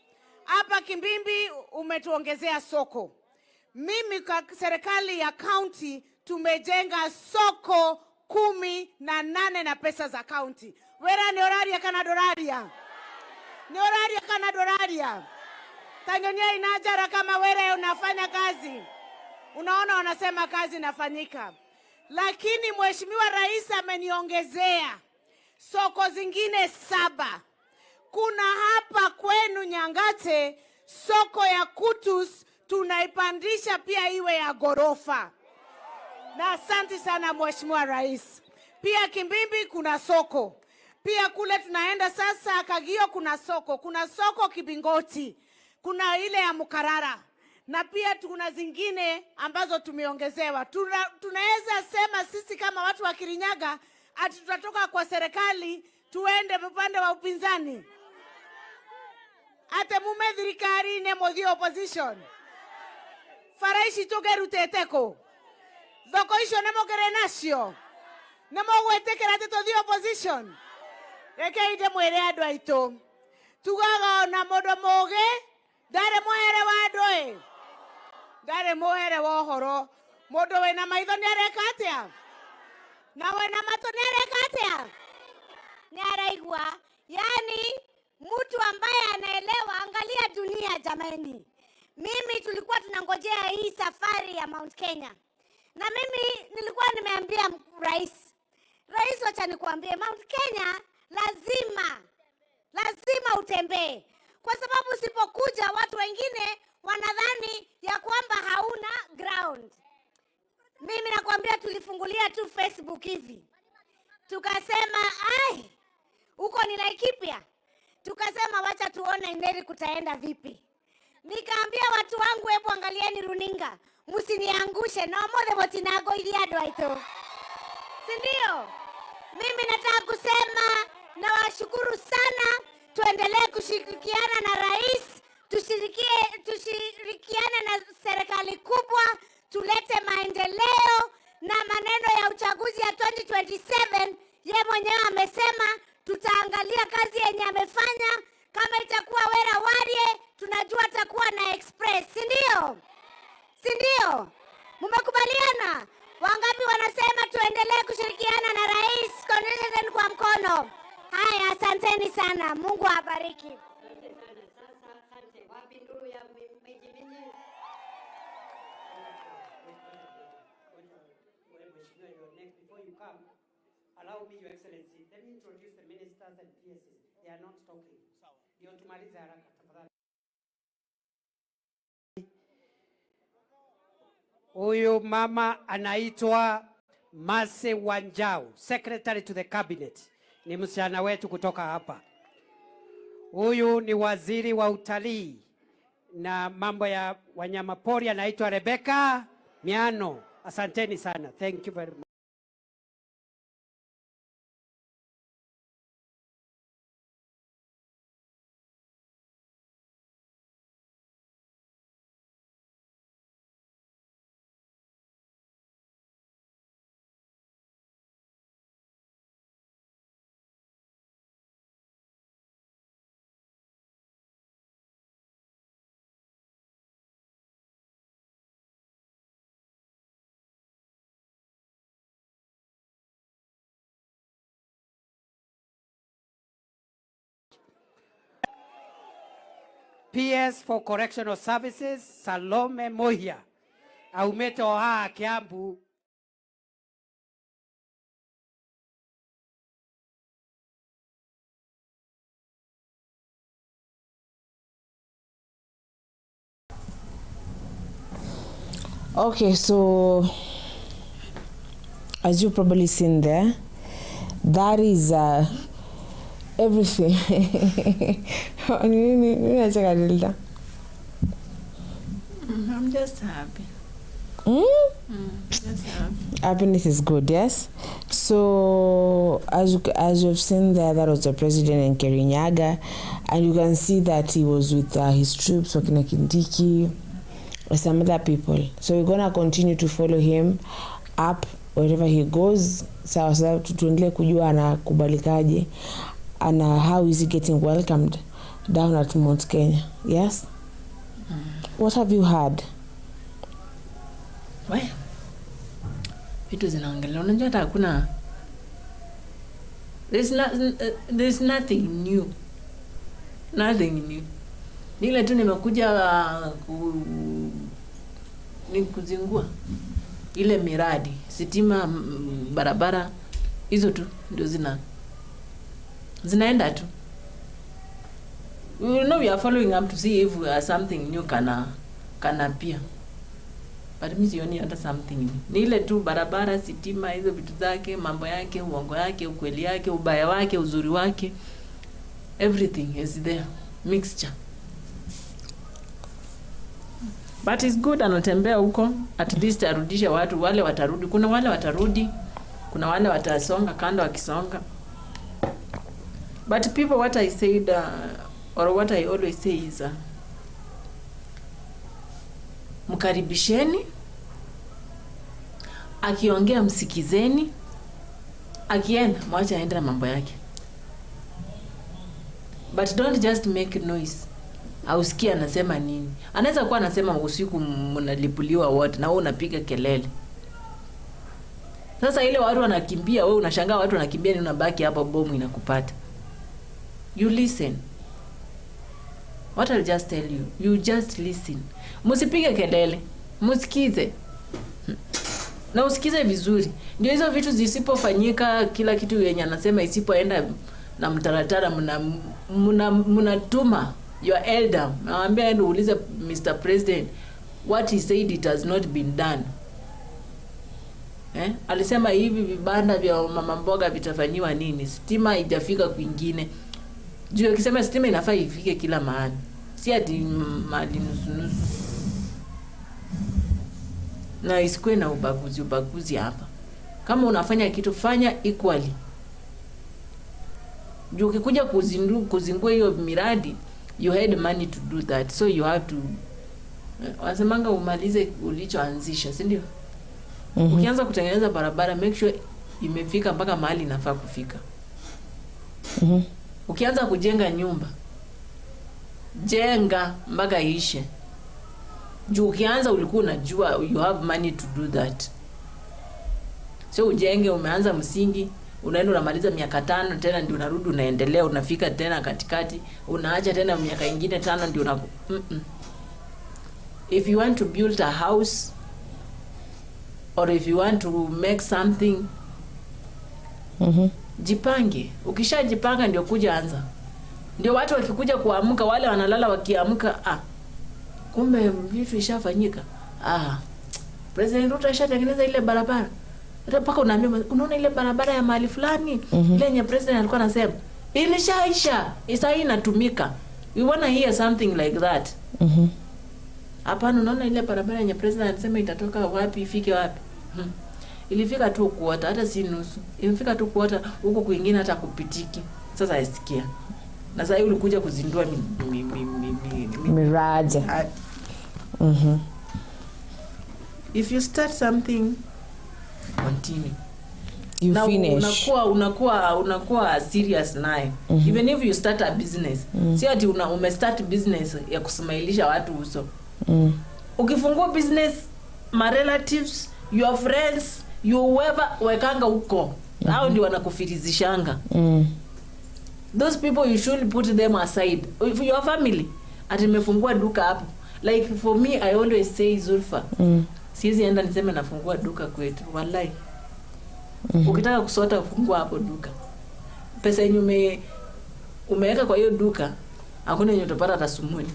Hapa Kimbimbi umetuongezea soko. Mimi kwa serikali ya county tumejenga soko 18 na pesa za county. Wera ni oraria kana doraria. Ni oraria kana doraria. Tanyonia inajara kama wera unafanya kazi. Unaona wanasema kazi inafanyika. Lakini mheshimiwa rais ameniongezea soko zingine 7. Kuna hapa kwenu Nyangate soko ya Kutus tunaipandisha pia iwe ya gorofa. Na asante sana mheshimiwa rais. Pia Kimbimbi kuna soko. Pia kule tunaenda sasa Kagio kuna soko Kibingoti. Kuna ile ya Mukarara. Na pia kuna zingine ambazo tumeongezewa. Tunaweza sema sisi kama watu wa Kirinyaga ati tutatoka kwa serikali tuende upande wa upinzani. Ate mumethirikari ne mothi opposition. Faraishi tugeruteteko. Thoko icio nemo gerenacio. Nemo gwetekera te tothi opposition. Reke inde mwere andu aitu. Tugaga na modo moge ndare mohere wa ndoe. Ndare mohere wa horo. Modo we na maitho ni areka atia. Na we na mato ni areka atia. Ni araigwa. Yani mtu ambaye anaelewa, angalia dunia jamani. Mimi tulikuwa tunangojea hii safari ya Mount Kenya. Na mimi nilikuwa nimeambia rais, wacha nikuambie Mount Kenya lazima utembee. Kwa sababu usipokuja watu wengine wanadhani ya kwamba hauna ground. Mimi nakwambia tulifungulia tu Facebook hivi. Tukasema huko ni Laikipia. Tukasema wacha tuone Nyeri kutaenda vipi. Nikaambia watu wangu hebu angalieni runinga. Msiniangushe na mode botinago ili adwaito. Si ndio? Mimi nataka kusema na washukuru sana. Tuendelee kushirikiana na rais. Tushirikiane na serikali kubwa. Tulete maendeleo na maneno ya uchaguzi ya 2027. Ye mwenyewe amesema tutaangalia kazi yenye amefanya. Kama itakuwa Wera Warie, tunajua atakuwa na express. Si ndio? Si ndio? Mmekubaliana? Wangapi wanasema tuendelee kushirikiana na rais? Congratulations kwa mkono. Haya, asanteni sana. Mungu awabariki. Allow me, Your Excellency. Let me introduce the ministers and PSs. They are not talking. Ndio tumalize haraka tafadhali. Huyu mama anaitwa Mase Wanjau, Secretary to the Cabinet. Ni msichana wetu kutoka hapa. Huyu ni waziri wa utalii na mambo ya wanyamapori, anaitwa Rebecca Miano. Asanteni sana. Thank you very much. PS for Correctional Services, Salome Mohia. Aumete oha Kiambu. Okay, so as you probably seen there, that is everything. I'm just happy. Just happy. Happiness is good, yes. So as you've seen there, that was the president in Kirinyaga, and you can see that he was with his troops, Wakina Kindiki, or some other people. So we're gonna continue to follow him up wherever he goes. So tuendelee kujua anakubalikaje and how is he getting welcomed down at Mount Kenya. Yes. What have you heard? Well, vitu zinaangalia, unajua hata hakuna, there's nothing new. Nile tu nimekuja kuzingua ile miradi, sitima, barabara, hizo tu ndio zinaenda tu. We know we are following up to see if something new can appear. But mimi sioni hata something new. Ni ile tu barabara, sitima, hizo vitu zake, mambo yake, uongo yake, ukweli yake, ubaya wake, uzuri wake. Everything is there. Mixture. But it's good anatembea huko. At least arudisha watu, wale watarudi. Kuna wale watarudi. Kuna wale watasonga kando wakisonga. But people, what I said, or what I always say is, mkaribisheni, akiongea msikizeni, akienda mwacha aende na mambo yake. But don't just make noise. Ausikia anasema nini. Anaweza kuwa anasema usiku mnalipuliwa wote na wewe unapiga kelele. Sasa ile watu wanakimbia, wewe unashangaa watu wanakimbia, ni unabaki hapa, bomu inakupata. You listen. What I'll just tell you, you just listen. Msipige kelele, msikize. Na usikize vizuri. Ndio hizo vitu zisipofanyika, kila kitu yenye anasema isipoenda na mtaratara, mnatuma your elder. Naambia ende uulize Mr. President, what he said it has not been done. Alisema hivi vibanda vya mama mboga vitafanywa nini? Stima haijafika kwingine. Juu akisema stima inafaa ifike kila mahali. Si ati mahali nusu. Na isikwe na ubaguzi hapa. Kama unafanya kitu, fanya equally. Juu ukikuja kuzingua hiyo miradi, you had money to do that. So you have to, wasemanga umalize ulichoanzisha, si ndio? Ukianza kutengeneza barabara, make sure imefika mpaka mahali inafaa kufika. Ukianza kujenga nyumba, jenga mpaka ishe. Juu ukianza ulikuwa unajua you have money to do that. So ujenge, umeanza msingi, unaenda unamaliza miaka 5 tena ndio unarudi unaendelea, unafika tena katikati, unaacha tena miaka ingine 5 ndio If you want to build a house, or if you want to make something, jipange. Ukishajipanga ndio kuja anza. Ndio watu wakikuja kuamka, wale wanalala wakiamka, kumbe vitu ishafanyika. President Ruto ashatengeneza ile barabara. Hata paka unaambia, unaona ile barabara ya mahali fulani, ile yenye president alikuwa anasema ilishaisha, isa inatumika. We want to hear something like that. Hapana, unaona ile barabara yenye president anasema itatoka wapi ifike wapi? Ilifika tu kuota, hata si nusu. Ilifika tu kuota, huko kwingine hata kupitiki. Sasa isikia. Na sasa ulikuja kuzindua miradi. If you start something, continue. You finish. Unakuwa serious naye. Even if you start a business, si ati umestart business ya kusmailisha watu uso. Ukifungua business, my relatives, your friends, whoever wekanga huko, hao ndio wanakufirizishanga. Those people you should put them aside. For your family, ati nimefungua duka hapo. Like for me, I always say, Zulfa, siwezi enda niseme nafungua duka kwetu. Wallahi. Ukitaka kusota ufungua hapo duka. Pesa yenye umeweka kwa hiyo duka, hakuna yenye utapata hata sumuni.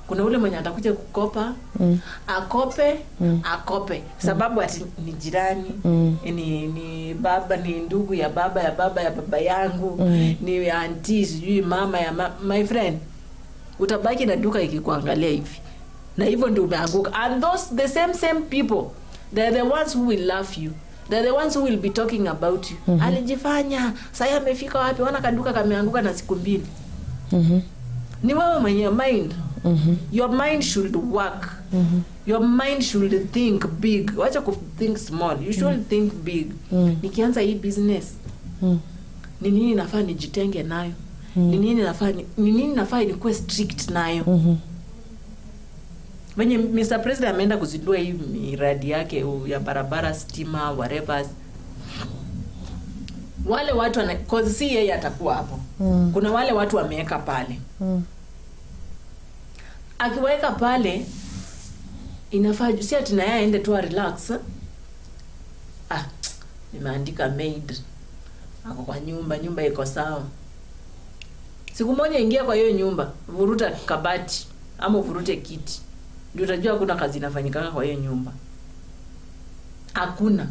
Kuna ule mwenye atakuja kukopa, akope. Sababu ati ni jirani, ni baba, ni ndugu ya baba yangu, ni auntie, sijui mama ya my friend. Utabaki na duka ikikuangalia hivi. Na hivyo ndio umeanguka. And those the same people They're the ones who will love you. They're the ones who will be talking about you. Alijifanya, sasa amefika wapi, wana kaduka kameanguka na siku mbili. Ni wewe mwenye mind. Your mind should work. Your mind should think big. Wacha ku think small. You should think big. Nikianza hii business. Ni nini nafaa nijitenge nayo? Ni nini nafaa nikuwe strict nayo? Wenye Mr. President ameenda kuzindua hii miradi yake ya barabara, stima, whatever. Wale watu cause si yeye atakuwa hapo. Kuna wale watu wameweka pale. Akiweka pale inafaa si ati na yeye aende tu relax. Nimeandika maid. Ako kwa nyumba iko sawa. Siku moja ingia kwa hiyo nyumba, vuruta kabati ama vurute kiti. Ndio utajua kuna kazi inafanyika kwa hiyo nyumba. Hakuna.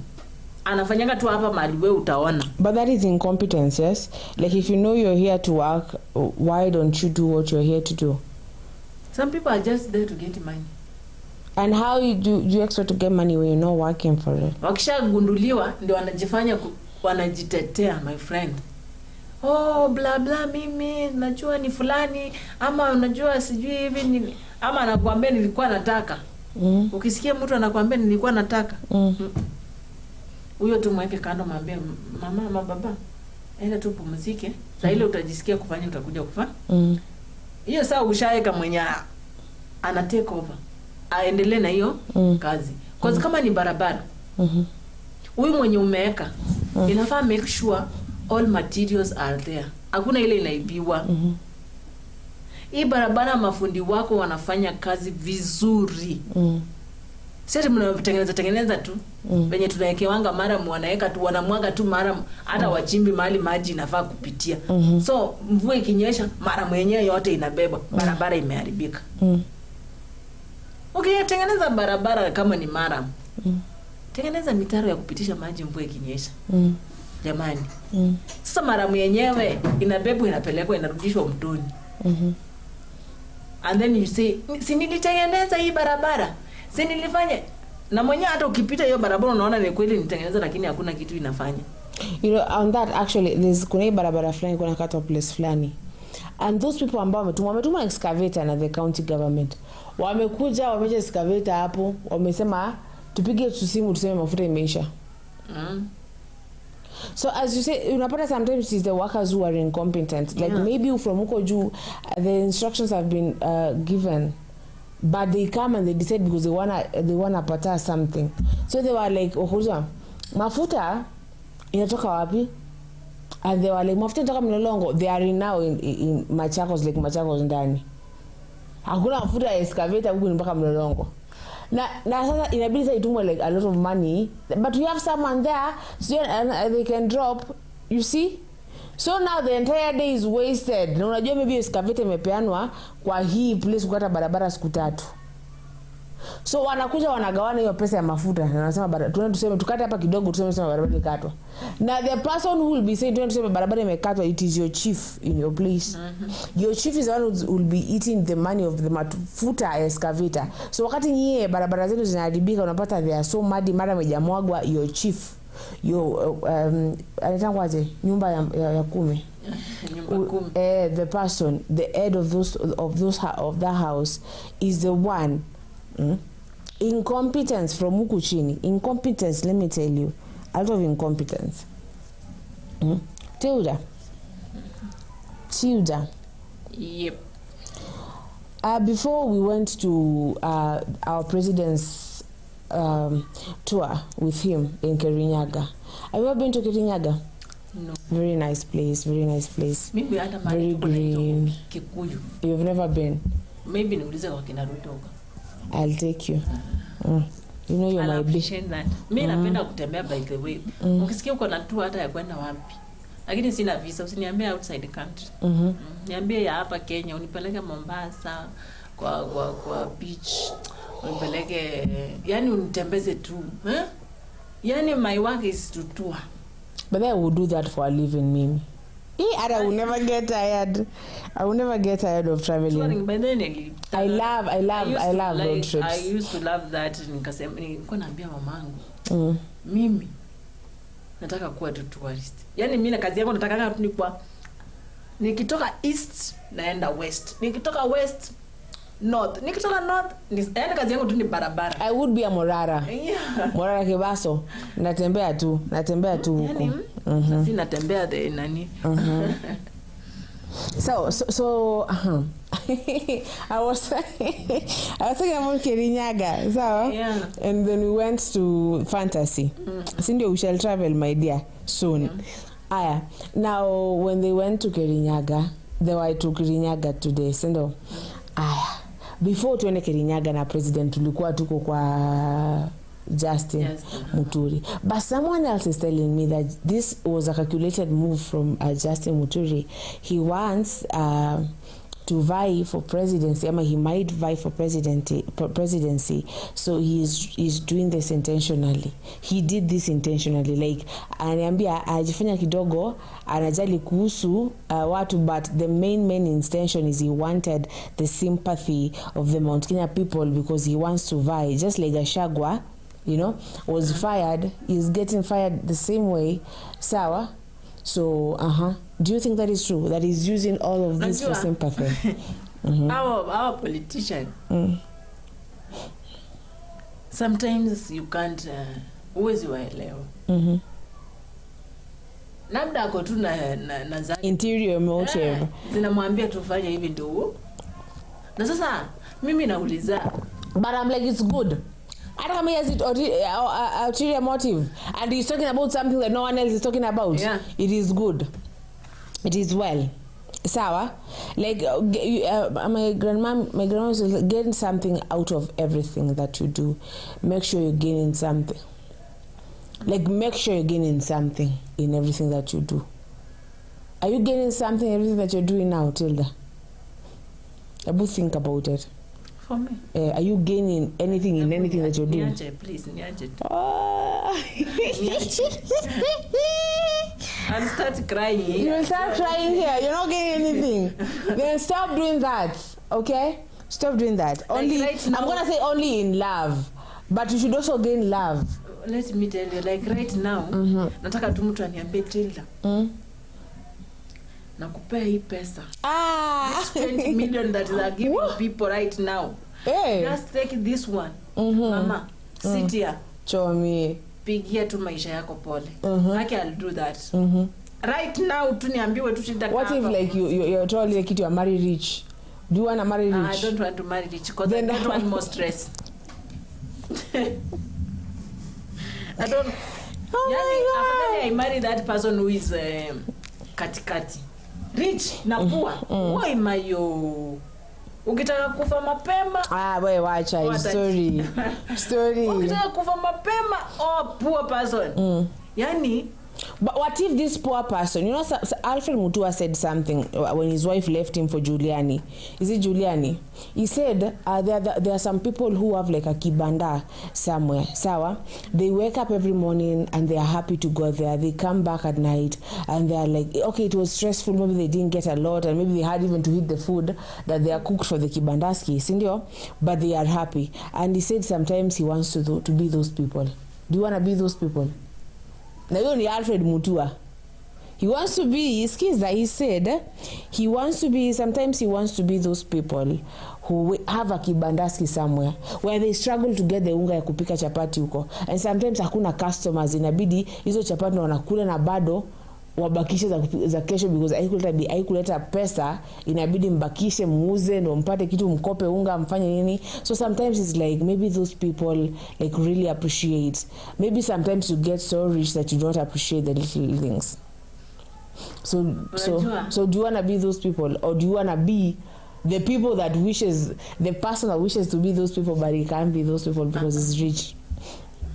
Anafanyanga tu hapa mahali wewe utaona. But that is incompetence, yes? Like if you know you're here to work, why don't you do what you're here to do? Some people are just there to get money. And how do you expect to get money when you're not working for it? Wakishagunduliwa ndio wanajifanya wanajitetea, my friend. Oh, bla bla, mimi najua ni fulani, ama unajua sijui hivi nini, ama anakuambia nilikuwa nataka. Ukisikia mtu anakuambia nilikuwa nataka, huyo tu mweke kando, mwambie mama baba, enda tu pumzike. Sasa ile utajisikia kufanya utakuja kufanya. Hiyo saa ushaeka mwenye ana take over. Aendelee na hiyo kazi. Kwa kama ni barabara. Huyu mwenye umeweka inafaa make sure all materials are there. Hakuna ile inaibiwa. Hii barabara mafundi wako wanafanya kazi vizuri. Sisi mnatengeneza tu. Wenye tunawekewanga mara wanaweka tu, wanamwaga tu mara, hata wachimbi mahali maji inafaa kupitia. So mvua ikinyesha mara mwenyewe yote inabeba, barabara imeharibika. Okay, tengeneza barabara kama ni mara. Tengeneza mitaro ya kupitisha maji mvua ikinyesha. Jamani. Sasa mara mwenyewe inabebwa inapelekwa inarudishwa mtoni. And then you say, si nilitengeneza hii barabara. Si nilifanya. Na mwenyewe hata ukipita hiyo barabara unaona ni kweli nitengeneza lakini hakuna kitu inafanya. You know, on that actually there's kuna barabara fulani kuna cut off place fulani. And those people ambao wametuma excavator na the county government. Wamekuja wameje excavator hapo, wamesema tupige tusimu tuseme mafuta imeisha. So as you say, unapata sometimes it's the workers who are incompetent. Like maybe from huko juu the instructions have been given, but they come and they decide because they wanna pata something. So they were like, "Ohuza, mafuta inatoka wapi?" And they were like, "Mafuta inatoka Mlolongo." They are now in Machakos, like Machakos ndani. Hakuna mafuta ya excavator huko mpaka Mlolongo. Na sasa inabidi itumwe like a lot of money, but we have someone there so they can drop, you see. So now the entire day is wasted. Na unajua maybe excavator imepeanwa kwa hii place kukata barabara siku 3. So wanakuja wanagawana hiyo pesa ya mafuta na wanasema tuseme tukate hapa kidogo tuseme barabara ikatwa. Na the person who will be saying tuseme barabara imekatwa, it is your chief in your place. Your chief is the one who will be eating the money of the mafuta excavator. So wakati nyie barabara zetu zinaharibika unapata they are so mad mara mejamwagwa your chief. Anatangwaje nyumba ya kumi. The person, the head of that house is the one. Incompetence from huku chini. Incompetence, let me tell you, a lot of incompetence. Tilda. Yep. Before we went to our president's tour with him in Kirinyaga. Have you ever been to Kirinyaga? No. Very nice place. Maybe hata very green. Kikuyu. You've never been? Maybe niulize kwa kina Ruto. I'll take you. You know you're my bitch. Mimi napenda kutembea by the way. Ukisikia uko na tour hata ya kwenda wapi. Lakini sina visa, usiniambie outside the country. Niambie ya hapa Kenya, unipeleke Mombasa kwa beach. Unipeleke, yani unitembeze tu. Yani my work is to tour. But I would do that for a living, Mimi. I will never get tired. I will never get tired of traveling. But then I love road trips. I used to love that. Nilikuwa naambia mamangu, mimi nataka kuwa tourist. Yaani mimi na kazi yangu nataka tu nikitoka east naenda west. Nikitoka west north. Nikitoka north yaani kazi yangu tu ni barabara. I would be a Morara. Yeah. Morara Kibaso. Natembea tu huko. Yaani sasa natembea the nani. So I was talking about Kirinyaga, so yeah. And then we went to Fantasy. Cindy, we shall travel, my dear, soon. Now when they went to Kirinyaga, they were to Kirinyaga today, Cindy. Before tuende Kirinyaga na president tulikuwa tuko kwa Justine Muturi. But someone else is telling me that this was a calculated move from Justine Muturi. He wants to vie for presidency. He might vie for presidency. So he's doing this intentionally. He did this intentionally. Like ananiambia ajifanya kidogo anajali kuhusu watu, but the main intention is he wanted the sympathy of the Mount Kenya people because he wants to vie, just like Gachagua, was fired. He's getting fired the same way. Sawa. So, do you think that is true? That he's using all of this for sympathy? Our politician. Sometimes you can't uwezi waelewa. Labda ako tu na interior motive. Zinamwambia tufanye hivi ndio. Na sasa mimi nauliza, but I'm like, it's good. I don't know, he has it ulterior motive, and he's talking about something that no one else is talking about. Yeah. It is good. It is well. Sawa, like my grandma is getting something out of everything that you do. Make sure you're gaining something. Like, make sure you're gaining something in everything that you do. Are you gaining something in everything that you're doing now, Tilda? I would think about it. For me. Are you gaining anything in anything that you're doing? Niache, please, niache. I'll start crying here. You'll start crying here. You're not gaining anything. Then stop doing that, okay? Stop doing that. Only, right now, I'm going to say only in love. But you should also gain love. Let me tell you, like right now, nataka tu mtu aniambie Tilda. Nakupea hii pesa. This 20 million that they are giving people right now. Hey. Just take this one. Mama, sit here. Chomi. Pigia tu maisha yako pole. I'll do that. Right now tu niambiwe tu Tilda. What if like you're told like you are marry rich? Do you want to marry rich? I don't want to marry rich because I don't want more stress. I don't. I marry that person who is katikati. Rich na poor. Why mayo? Ukitaka kufa mapema. Wewe wacha story. Ukitaka kufa mapema, poor person. Yani, but what if this poor person, Alfred Mutua said something when his wife left him for Giuliani. Is it Giuliani? He said there are some people who have like a kibanda somewhere. Sawa? They wake up every morning and they are happy to go there. They come back at night and they are like, okay, it was stressful. Maybe they didn't get a lot and maybe they had even to eat the food that they are cooked for the kibandaski. Sindio? But they are happy. And he said sometimes he wants to be those people. Do you want to be those people? Now you Alfred Mutua. He wants to be, he said, sometimes he wants to be those people who have a kibandaski somewhere where they struggle to get the unga ya kupika chapati huko. And sometimes hakuna customers, inabidi hizo chapati wanakula na bado wabakishe za kesho because haikuleta pesa, inabidi mbakishe muuze ndo mpate kitu mkope unga mfanye nini. So sometimes it's like maybe those people like really appreciate. Maybe sometimes you get so rich that you don't appreciate the little things. So do you want to be those people, or do you want to be the people that the person that wishes to be those people but he can't be those people because he's rich?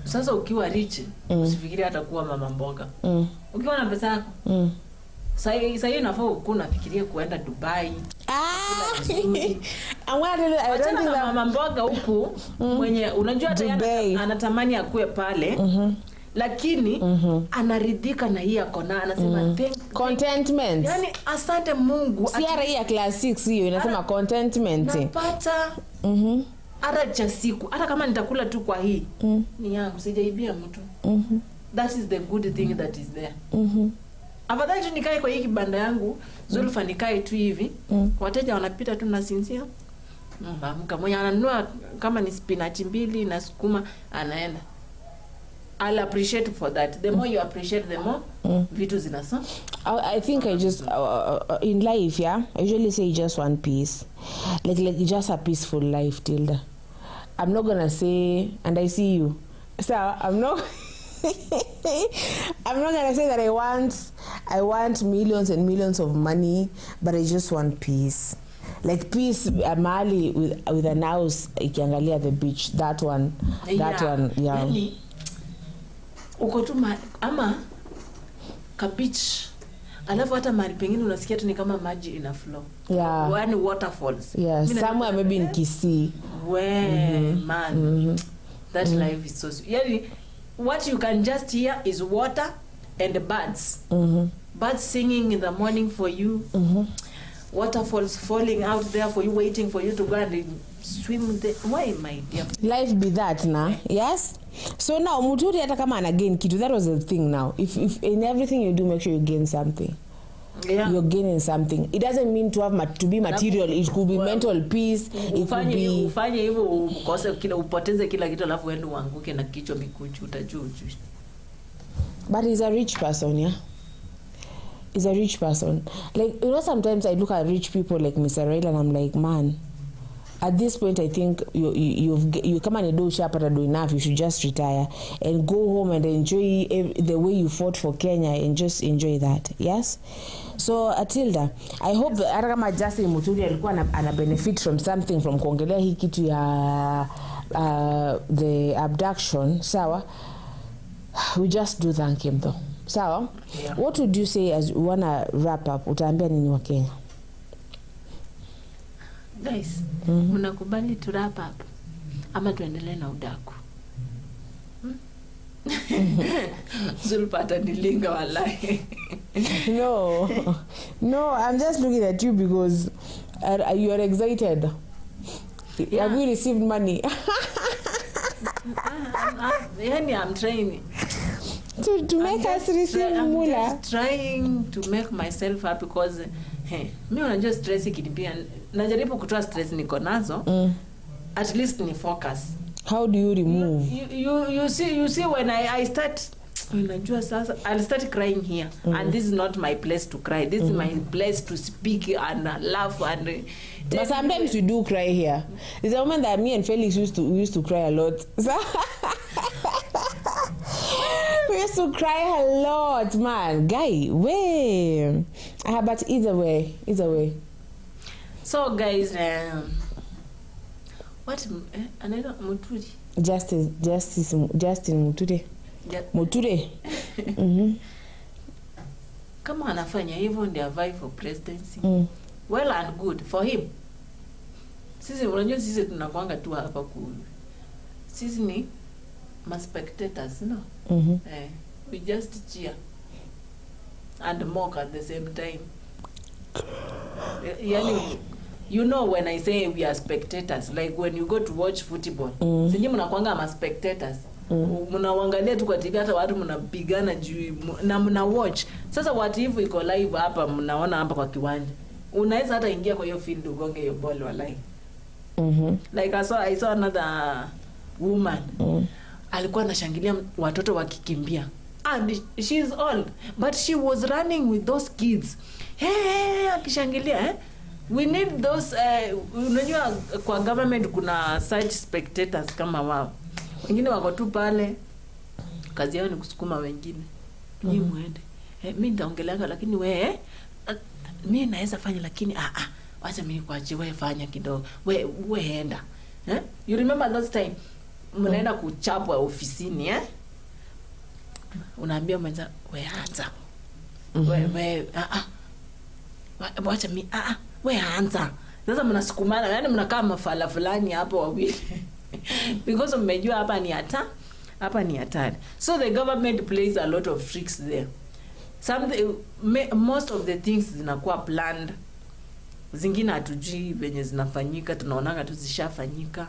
Sasa ukiwa rich, usifikiri hata kuwa mama mboga. Ukiwa na pesa yako. Sasa unafaa unafikiria kuenda Dubai. I don't think that mama mboga huku mwenye unajua hata anatamani akue pale. lakini anaridhika na hii akona, anasema contentment. Yani asante Mungu. Si ya class 6 hiyo inasema contentment. Napata hata cha siku, hata kama nitakula tu kwa hii ni yangu, sijaibia mtu. That is the good thing that is there. Afadhali tu nikae kwa hii kibanda yangu, Zulfa nikae tu hivi, wateja wanapita tu na sinzia. Mkamwenye ananunua kama ni spinach 2 na sukuma anaenda. I'll appreciate for that. The more you appreciate, the more vitu zinasoma. I think I just in life, yeah, I usually say just one piece, like just a peaceful life, Tilda. I'm not gonna say, and I see you, so I'm not gonna say that I want millions and millions of money, but I just want peace. Like peace, Mali with an house ikiangalia the beach, that one, yeah. Yani, uko tu ama beach, alafu hata mahali pengine unasikia tu ni kama maji ina flow. Yeah. One waterfalls. Yeah, somewhere maybe in Kisii. Man. That life is so sweet. Yani, what you can just hear is water and birds. Birds singing in the morning for you. Waterfalls falling out there for you, waiting for you to go and swim there. Why, my dear? Life be that, nah? Yes? So now, Muturi hata kama ana gain kitu, that was the thing now. If in everything you do, make sure you gain something. Yeah. You're gaining something. It doesn't mean to have to be material. It could be mental peace. It could be... Ufanye hivyo ukose kila upoteze kila kitu alafu uende uanguke na kichwa mikuchu utajua. But he's a rich person, yeah? He's a rich person. Like, you know, sometimes I look at rich people like Mr. Raila and I'm like, man, at this point I think you come and do sharp and do enough. You should just retire and go home and enjoy the way you fought for Kenya and just enjoy that. Yes? So Atilda, I hope hata kama Justine Muturi alikuwa ana benefit from something from kuongelea hii kitu ya the abduction, sawa? We just do thank him though. Sawa? Yeah. What would you say as you wanna wrap up? Utaambia nini wa Kenya? Guys, mnakubali to wrap up ama tuendelee na udaku? Zulpata nilinga wallahi. No, I'm just looking at you because you are excited. Yeah. Have you received money? I'm trying to make us receive mula. I'm just trying to make myself happy because mimi unajua stress ikidipia, najaribu kutoa stress niko nazo. At least ni focus. How do you remove? You see when I start, unajua sasa I'll start crying here, and this is not my place to cry. This is my place to speak and laugh and but sometimes we do cry here. There's a moment that me and Felix used to cry a lot. We used to cry a lot, man. Guy, way. But either way. So guys, what another Muturi? Justine Muturi. Muturi. Kama anafanya hivyo ndio vie for presidency. Well and good for him. Sisi unajua sisi tunakwanga tu hapa sisi ni spectators, no? We just cheer and mock at the same time. Yani, you know when I say we are spectators, like when you go to watch football, sisi mnakwanga spectators. Mnaangalia tu kwa TV, hata watu mnapigana juu na mna watch. Sasa what if iko live hapa, mnaona hapa kwa kiwanja. Unaweza hata ingia kwa hiyo field ugonge hiyo ball wallahi. Like I saw another woman. Alikuwa anashangilia watoto wakikimbia. And she's old, but she was running with those kids. Akishangilia, we need those unajua kwa government kuna such spectators kama wao. Wengine wako tu pale kazi yao ni kusukuma wengine. Ni muende. Mimi nitaongelea lakini wewe mimi naweza fanya lakini acha mimi kuache wewe fanya kidogo. Wewe enda. You remember those time mnaenda kuchapwa ofisini unaambia mwenza wewe anza. Wewe acha mimi wewe anza. Sasa mnasukumana, yani mnakaa mafala fulani hapo wawili. Because mmejua hapa ni hapa ni hatari. So the government plays a lot of tricks there. Most of the things zinakuwa planned, zingine hatujui venye zinafanyika, tunaonanga tu zishafanyika.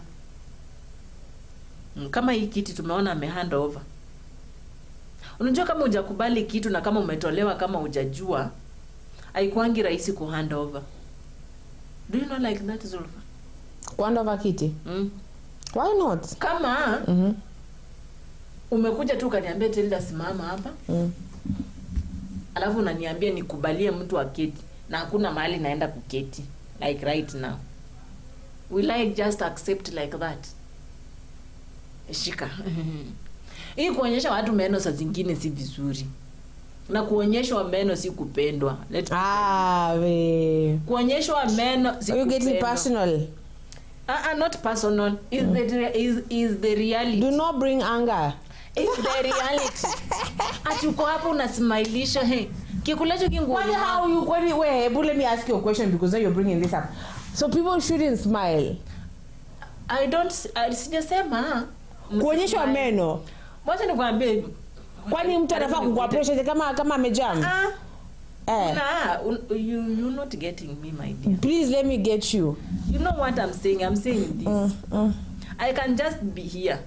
Kama hii kiti tumeona hand over. Unajua kama hujakubali kitu na kama umetolewa kama hujajua, haikuangi rahisi ku hand over. Do you know like that, Zulfa? Hand over kiti? Why not? Kama umekuja tu kaniambia Tilda simama hapa. Alafu unaniambia nikubalie mtu aketi na hakuna mahali naenda kuketi like right now. Will I just accept like that? Shika. Hii kuonyesha watu meno saa zingine si vizuri. Na kuonyeshwa meno si kupendwa. Kuonyeshwa meno si kupendwa. You getting personal? Not personal. Is the reality. Do not bring anger. It's the reality. Atuko hapo unasmailisha kikulacho kingu. Let me ask you a question because now you're bringing this up. So people shouldn't smile. Sijasema kuonyeshwa meno. Wacha nikwambie. Kwani mtu anafaa kukuapproach kama amejam? You're not getting me, my dear. Please let me get you. You know what I'm saying? I'm saying this. I can just be here.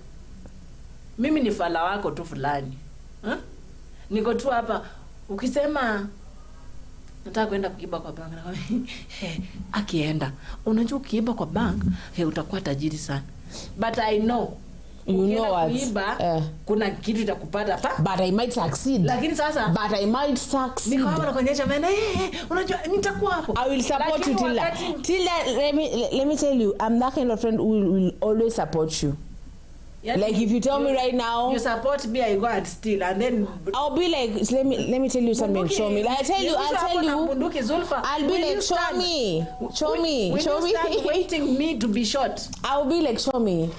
Mimi ni fala wako tu fulani. Niko tu hapa ukisema nataka kwenda kuiba kwa bank na akienda. Unajua ukiiba kwa bank, utakuwa tajiri sana. But I know you know what? Kuna kitu itakupata pa. But I might succeed. Lakini sasa but I might succeed. Niko hapa nakuonyesha mena unajua nitakuwa hapo. I will support you till let me tell you, I'm that kind of friend who will always support you. Yeah, like if you tell me right now you support me, I go and steal and then I'll be like let me tell you something. Show me. Like, I'll tell you I'll be like show me waiting me to be shot. I'll be like show me.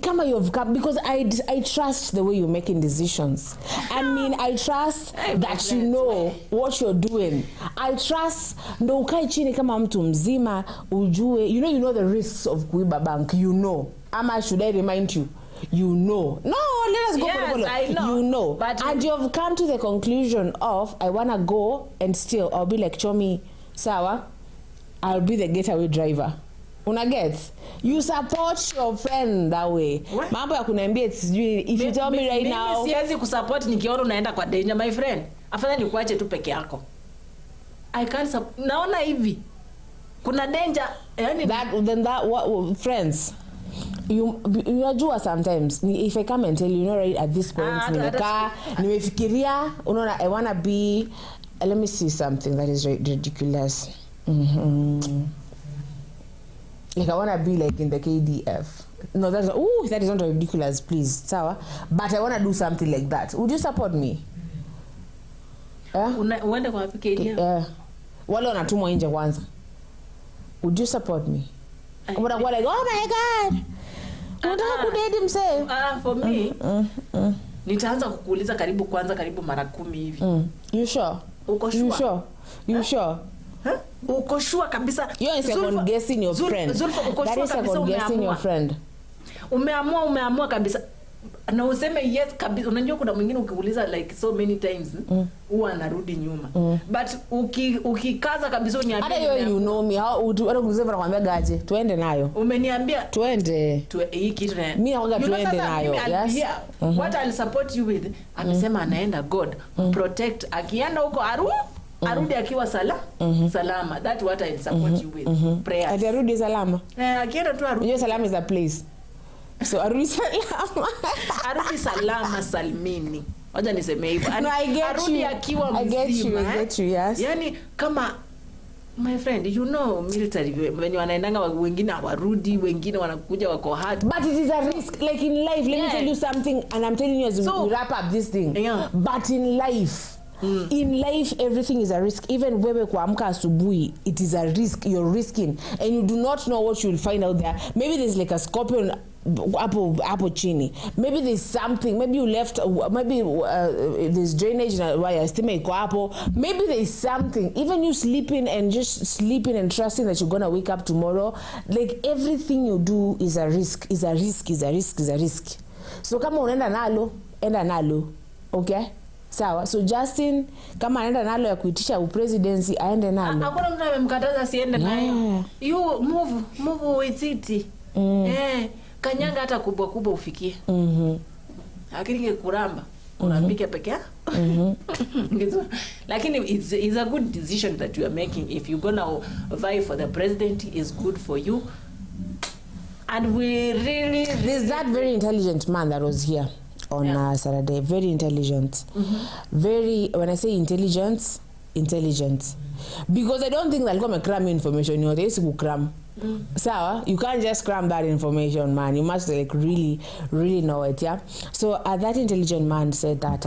Come on, you've come because I trust the way you're making decisions. I mean, I trust that you know what you're doing. I trust ndo ukai chini kama mtu mzima ujue you know the risks of kuiba bank, you know. Ama should I remind you? You know. No, let us go. Yes, I know. You know. But and you've come to the conclusion of I wanna go and steal. I'll be like Chomi, sawa. I'll be the getaway driver. Una get? You support your friend that way. Mambo ya kuniambia if you tell me right now. Mimi siwezi kusupport nikiona unaenda kwa danger, my friend. Afadhali nikuache tu peke yako. I can't naona hivi. Kuna danger. What friends? You are sometimes if I come and tell you, right at this point nimefikiria unaona I wanna be let me see something that is ridiculous. Like I wanna be like in the KDF. No, that is not ridiculous, please. Sawa. But I wanna do something like that. Would you support me? Uende kwa KDF? Wale wanatumwa nje kwanza. Would you support me? Wanakuwa like, oh my God. Unataka kudate msee? For me, nitaanza kukuuliza karibu mara 10 hivi. You sure? Uko sure? You sure? Uko sure kabisa? You're second guessing your friend. That is second guessing your friend. Umeamua kabisa. Na useme yes kabisa. Unajua kuna mwingine ukiuliza like so many times huwa anarudi nyuma. But ukikaza kabisa uniambia. Hata you know me how hata kusema nakwambia gaje. Tuende nayo. Umeniambia tuende. Hii kitu na mimi nakwambia tuende nayo. Yes. What I'll support you with. Amesema anaenda God protect. Akienda huko arudi akiwa salama. That's what I'll support you with. Prayers. Atarudi salama. Akienda tu arudi. Hiyo salama is a place. So arudi salama salmini. Wacha niseme hivyo. No, arudi akiwa mzima. I get you, yes. Yani kama my friend, you know military when wanaendanga wengine hawarudi, wengine wanakuja wako hard. But it is a risk like in life. Let me tell you something and I'm telling you as we wrap up this thing. Yeah. But in life in life everything is a risk. Even wewe kuamka asubuhi, it is a risk. You're risking and you do not know what you'll find out there. Maybe there's like a scorpion apple chini. Maybe there's something. Maybe you left. Maybe there's drainage in wire. Maybe there's something. Even you sleeping and trusting that you're gonna wake up tomorrow. Like everything you do is a risk. So kama unaenda nalo, enda nalo. Okay? Sawa. So Justine kama anaenda nalo ya kuitisha upresidency aende nalo. Hakuna mtu amemkataza siende nayo. You move with it. Kanyanga hata kubwa ufikie. Lakini kuramba unapika peke yako. Lakini it's a good decision that you are making. If you're gonna vie for the president, is good for you. And we really there's that very intelligent man that was here on Saturday. Very intelligent. Very, when I say intelligent, because I don't think that come cram information. You know, to cram. So you can't just cram that information, man. You must like really know it. Yeah. So that intelligent man said that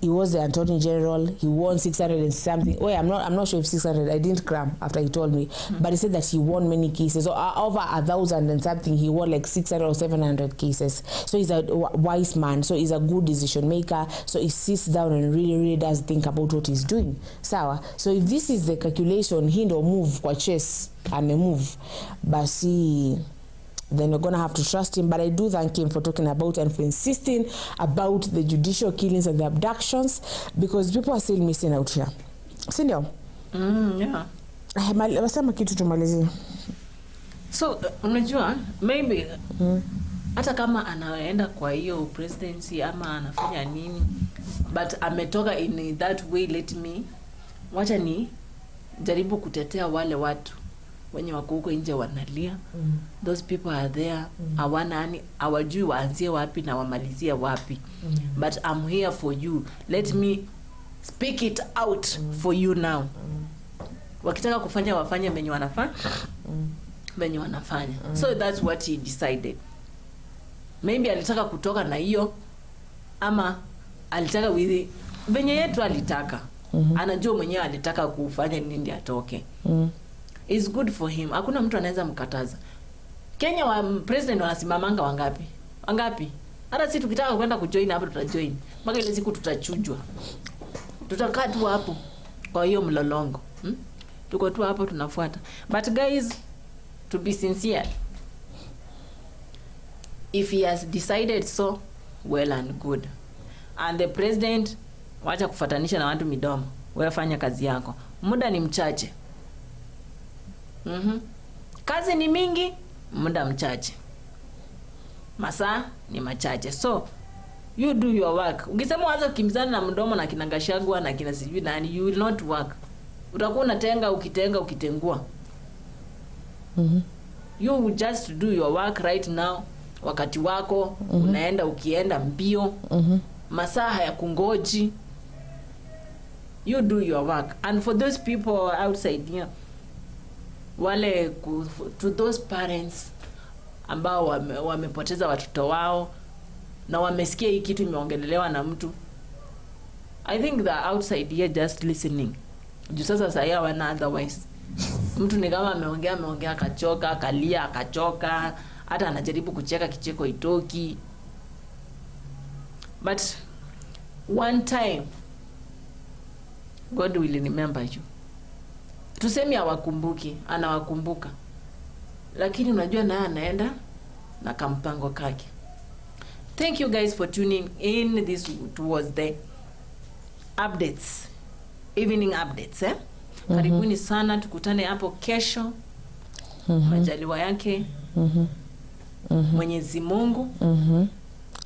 he was the Attorney General. He won 600 and something. Oh, I'm not sure if 600. I didn't cram after he told me, but he said that he won many cases. So over 1,000 and something, he won like 600 or 700 cases. So he's a wise man. So he's a good decision maker. So he sits down and really does think about what he's doing. So if this is the calculation, he don't move kwa chess and a move. But see, then we're gonna have to trust him. But I do thank him for talking about and for insisting about the judicial killings and the abductions, because people are still missing out here. Sindio? Yeah. Wasema kitu tumalizie. So unajua maybe hata kama anaenda kwa hiyo presidency ama anafanya nini, but ametoka in that way, wacha ni jaribu kutetea wale watu wenye wako huko nje wanalia. Those people are there, hawajui waanzie wapi na wamalizie wapi. But I'm here for you. Let me speak it out for you now. Wakitaka kufanya wafanye venye wanafanya. So that's what he decided. Maybe alitaka kutoka na hiyo, ama alitaka venye yetu alitaka. Anajua mwenyewe alitaka kufanya nini ndio atoke. It's good for him. Hakuna mtu anaweza mkataza. Kenya wa president wanasimamanga wangapi? Hata sisi tukitaka kwenda kujoin hapo tutajoin. Mpaka ile siku tutachujwa. Tutakaa tu hapo kwa hiyo mlolongo. Tuko tu hapo tunafuata. But guys, to be sincere, if he has decided so, well and good. And the president, wacha kufatanisha na watu midomo. Wewe fanya kazi yako. Muda ni mchache. Kazi ni mingi, muda mchache. Masaa ni machache. So you do your work. Ukisema waanze kukimbizana na mdomo na kinangashagwa na kina sijui nani, you will not work. Utakuwa unatenga ukitengua. You just do your work right now. Wakati wako unaenda ukienda mbio. Masaa hayakungoji. You do your work. And for those people outside here, wale to those parents ambao wamepoteza watoto wao na wamesikia hii kitu imeongelelewa na mtu, I think the outside here just listening. Juu sasa saya wana otherwise. Mtu ni kama ameongea akachoka, akalia akachoka, hata anajaribu kucheka kicheko itoki. But one time God will remember you. Tuseme hawakumbuki, anawakumbuka. Lakini unajua naye anaenda na kampango kake. Thank you guys for tuning in. This was the updates. Evening updates, Karibuni sana, tukutane hapo kesho. Majaliwa yake. Mwenyezi Mungu.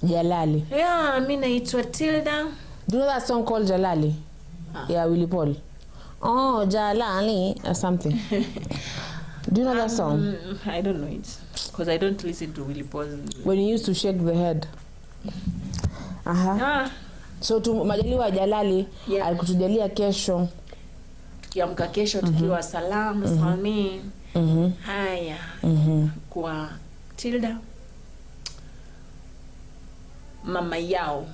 Jalali. Yeah, mimi naitwa Tilda. Do you know that song called Jalali? Yeah, Willie Paul. Oh, Jalali or something. Do you know that song? I don't know it, because I don't listen to Willie Paul. When you used to shake the head. So majaliwa Jalali, alikutujalia kesho. Kiamka kesho tukiwa salami. Haya. Kwa Tilda. Mama yao.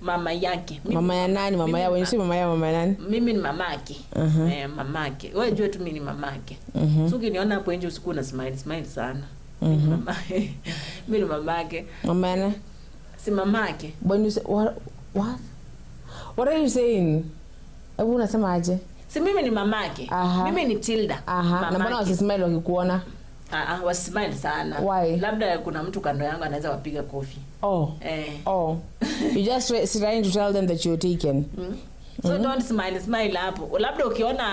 Mama yake. Mama ya nani? Mama yao. When you say mama yao, mama ya nani? Mimi ni mamake. Mamake. Wewe jua tu mimi ni mamake. So ukiniona hapo nje usiku na smile sana. Mimi ni mamake. Mama ya nani? Si mamake. When you say what? What are you saying? Hebu unasema aje? Si mimi ni mamake. Mimi ni Tilda. Na mbona wasismile wakikuona? Wasimile sana. Why? Labda kuna mtu kando yangu anaweza wapiga kofi. Oh. You just trying to tell them that you're taken. So don't smile hapo. Labda ukiona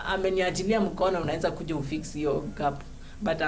ameniachilia mkono unaweza kuja ufix hiyo gap. But